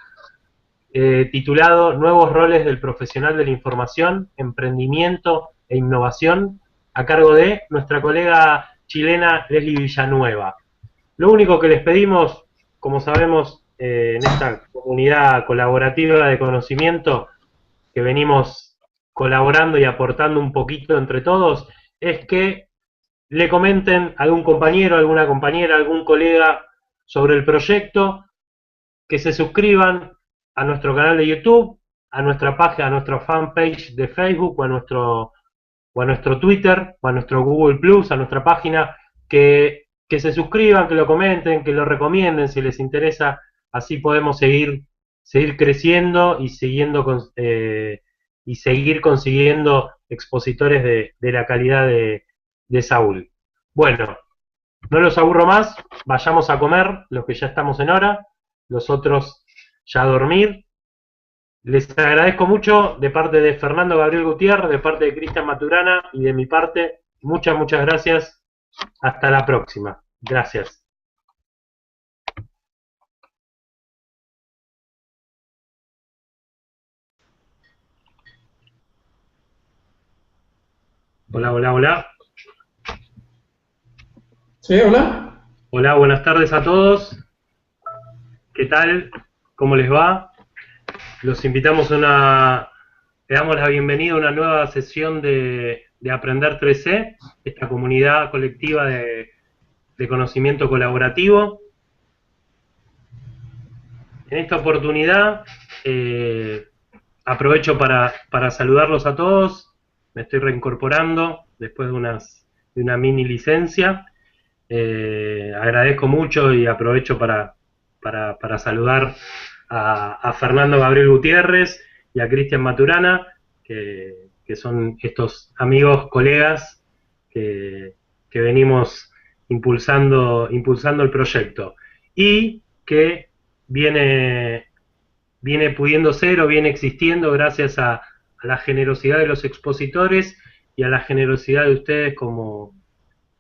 titulado Nuevos roles del profesional de la información, emprendimiento e innovación, a cargo de nuestra colega chilena Leslie Villanueva. Lo único que les pedimos, como sabemos, en esta comunidad colaborativa de conocimiento que venimos colaborando y aportando un poquito entre todos, es que le comenten a algún compañero, alguna compañera, algún colega sobre el proyecto, que se suscriban, a nuestro canal de YouTube, a nuestra página, a nuestra fanpage de Facebook o a nuestro Twitter, o a nuestro Google Plus, a nuestra página, que se suscriban, que lo comenten, que lo recomienden si les interesa, así podemos seguir creciendo y y seguir consiguiendo expositores de la calidad de Saúl. Bueno, no los aburro más, vayamos a comer, los que ya estamos en hora, los otros ya a dormir. Les agradezco mucho de parte de Fernando Gabriel Gutiérrez, de parte de Cristian Maturana y de mi parte, muchas gracias. Hasta la próxima. Gracias. Hola. Sí, hola. Hola, buenas tardes a todos. ¿Qué tal? ¿Cómo les va? Los invitamos le damos la bienvenida a una nueva sesión de Aprender 3C, esta comunidad colectiva de conocimiento colaborativo. En esta oportunidad aprovecho para saludarlos a todos. Me estoy reincorporando después de una mini licencia. Agradezco mucho y aprovecho para saludar a Fernando Gabriel Gutiérrez y a Cristian Maturana, que son estos amigos, colegas que venimos impulsando el proyecto y que viene pudiendo ser o viene existiendo gracias a la generosidad de los expositores y a la generosidad de ustedes como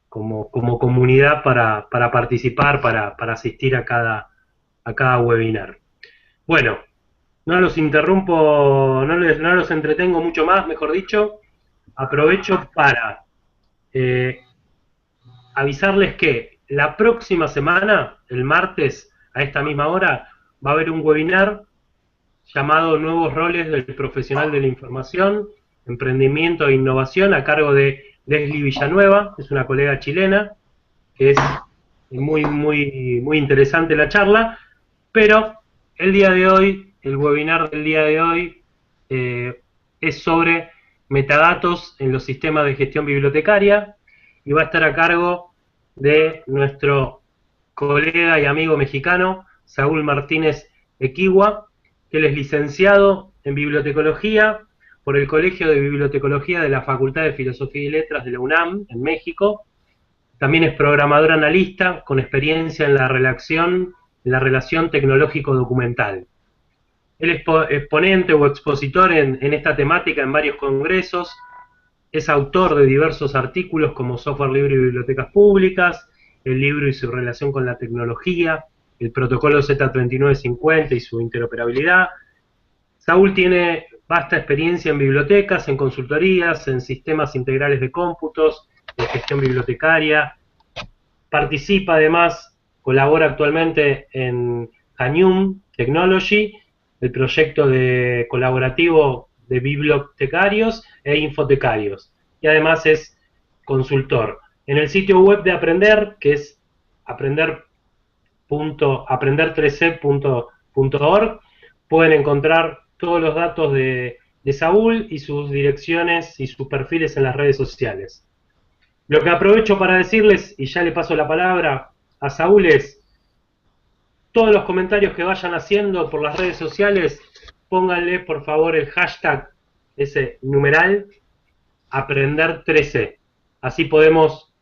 comunidad para participar, para asistir a cada webinar. Bueno, no los interrumpo, no los entretengo mucho más, mejor dicho. Aprovecho para avisarles que la próxima semana, el martes, a esta misma hora, va a haber un webinar llamado Nuevos roles del profesional de la información, emprendimiento e innovación, a cargo de Leslie Villanueva, es una colega chilena, que es muy interesante la charla, pero el webinar del día de hoy es sobre metadatos en los sistemas de gestión bibliotecaria y va a estar a cargo de nuestro colega y amigo mexicano, Saúl Martínez Equigua, que él es licenciado en bibliotecología por el Colegio de Bibliotecología de la Facultad de Filosofía y Letras de la UNAM, en México. También es programador analista con experiencia en la relación tecnológico-documental. Él es ponente o expositor en esta temática en varios congresos, es autor de diversos artículos como Software libre y bibliotecas públicas, el libro y su relación con la tecnología, el protocolo Z3950 y su interoperabilidad. Saúl tiene vasta experiencia en bibliotecas, en consultorías, en sistemas integrales de cómputos, en gestión bibliotecaria. Participa además, colabora actualmente en Hanium Technology, el proyecto colaborativo de bibliotecarios e infotecarios. Y además es consultor. En el sitio web de Aprender, que es aprender3c.org, pueden encontrar todos los datos de Saúl y sus direcciones y sus perfiles en las redes sociales. Lo que aprovecho para decirles, y ya le paso la palabra a Saúl, es todos los comentarios que vayan haciendo por las redes sociales, pónganle por favor el hashtag, ese numeral, Aprender3C. Así podemos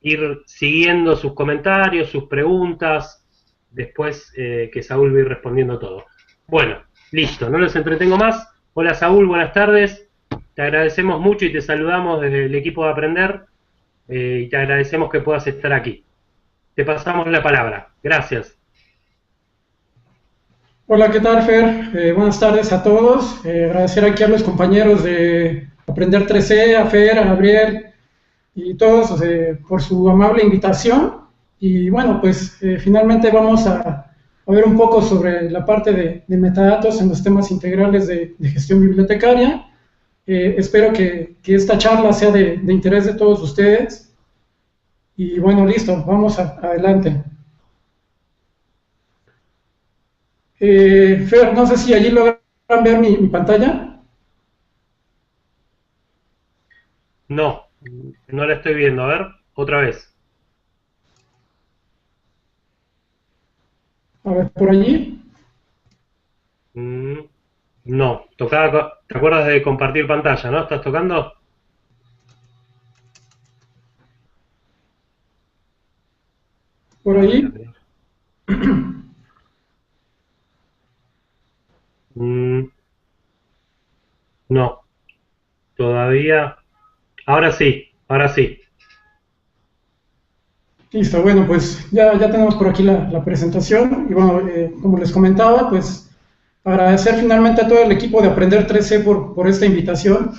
ir siguiendo sus comentarios, sus preguntas, después que Saúl va a ir respondiendo todo. Bueno, listo, no los entretengo más. Hola Saúl, buenas tardes. Te agradecemos mucho y te saludamos desde el equipo de Aprender y te agradecemos que puedas estar aquí. Te pasamos la palabra. Gracias. Hola, ¿qué tal, Fer? Buenas tardes a todos. Agradecer aquí a los compañeros de Aprender 3C, a Fer, a Gabriel y todos por su amable invitación. Y bueno, pues finalmente vamos a ver un poco sobre la parte de metadatos en los temas integrales de gestión bibliotecaria. Espero que esta charla sea de interés de todos ustedes. Y bueno, listo, vamos adelante. Fer, no sé si allí logran ver mi pantalla. No, no la estoy viendo. A ver, otra vez. A ver, por allí. Mm, no, ¿te acuerdas de compartir pantalla, no? ¿Estás tocando? Por A ver, a allí. ver. Mm, no, todavía. Ahora sí, ahora sí. Listo, bueno, pues ya tenemos por aquí la presentación. Y bueno, como les comentaba, pues agradecer finalmente a todo el equipo de Aprender 3C por esta invitación.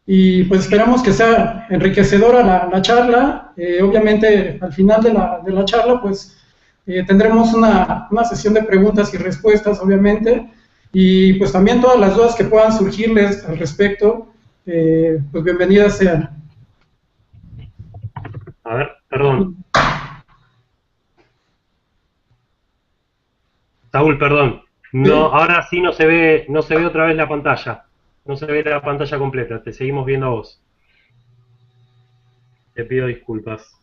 Y pues esperamos que sea enriquecedora la charla. Obviamente, al final de la charla, pues tendremos una sesión de preguntas y respuestas, obviamente. Y pues también todas las dudas que puedan surgirles al respecto, pues bienvenidas sean. A ver, perdón. Saúl, perdón. No, Sí, ahora sí no se ve otra vez la pantalla. No se ve la pantalla completa. Te seguimos viendo a vos. Te pido disculpas.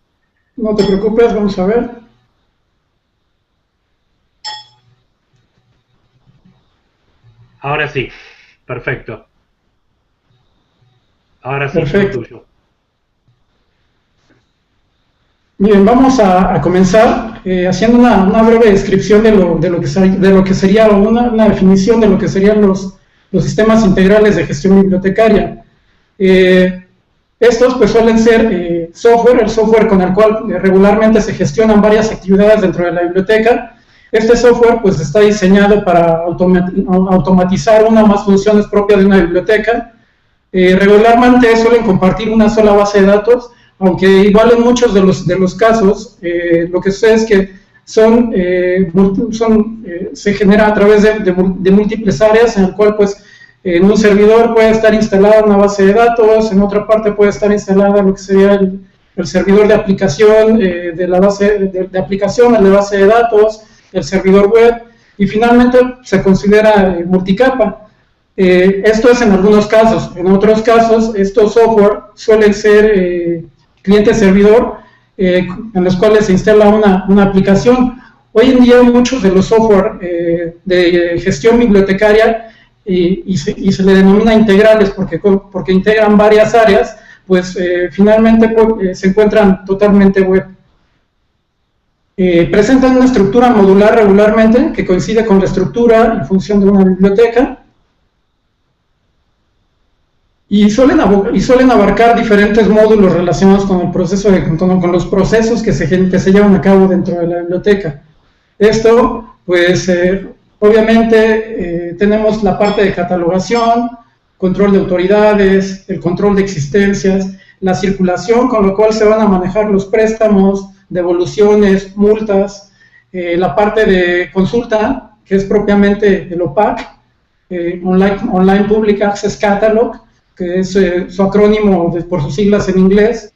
no te preocupes, vamos a ver. Ahora sí. Perfecto. Ahora sí, todo Perfecto. tuyo. Bien, vamos a comenzar haciendo una breve descripción de lo que sería una definición de lo que serían los sistemas integrales de gestión bibliotecaria. Eh, Estos pues suelen ser software, el software con el cual regularmente se gestionan varias actividades dentro de la biblioteca. Este software pues está diseñado para automatizar una o más funciones propias de una biblioteca. Regularmente suelen compartir una sola base de datos, aunque igual en muchos de los casos lo que sucede es que se genera a través de múltiples áreas en el cual pues en un servidor puede estar instalada una base de datos, en otra parte puede estar instalada lo que sería el servidor de aplicación de la base de aplicación, el de base de datos, el servidor web, y finalmente se considera multicapa. Esto es en algunos casos. En otros casos, estos software suelen ser cliente-servidor en los cuales se instala una aplicación. Hoy en día muchos de los software de gestión bibliotecaria y se le denomina integrales porque integran varias áreas, pues finalmente se encuentran totalmente web. Presentan una estructura modular regularmente que coincide con la estructura y función de una biblioteca. Y suelen abarcar diferentes módulos relacionados con el proceso con los procesos que se llevan a cabo dentro de la biblioteca. Esto, pues, obviamente tenemos la parte de catalogación, control de autoridades, el control de existencias, la circulación, con lo cual se van a manejar los préstamos, devoluciones, multas, la parte de consulta, que es propiamente el OPAC, Online Public Access Catalog, que es su acrónimo por sus siglas en inglés,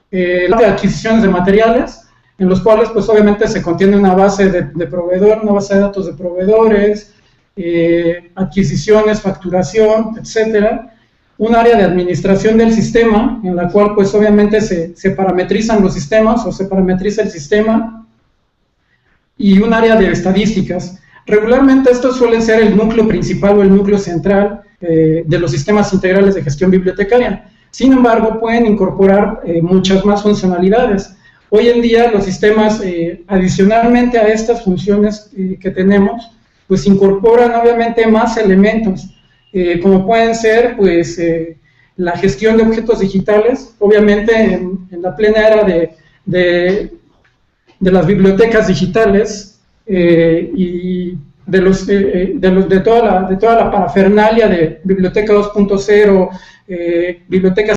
de adquisiciones de materiales, en los cuales pues obviamente se contiene una base de proveedor, una base de datos de proveedores, adquisiciones, facturación, etcétera. Un área de administración del sistema, en la cual pues obviamente se parametrizan los sistemas o se parametriza el sistema, y un área de estadísticas. Regularmente estos suelen ser el núcleo principal o el núcleo central de los sistemas integrales de gestión bibliotecaria. Sin embargo, pueden incorporar muchas más funcionalidades. Hoy en día los sistemas, adicionalmente a estas funciones que tenemos, pues incorporan obviamente más elementos, como pueden ser pues la gestión de objetos digitales, obviamente en la plena era de las bibliotecas digitales y de toda la parafernalia de Biblioteca 2.0, bibliotecas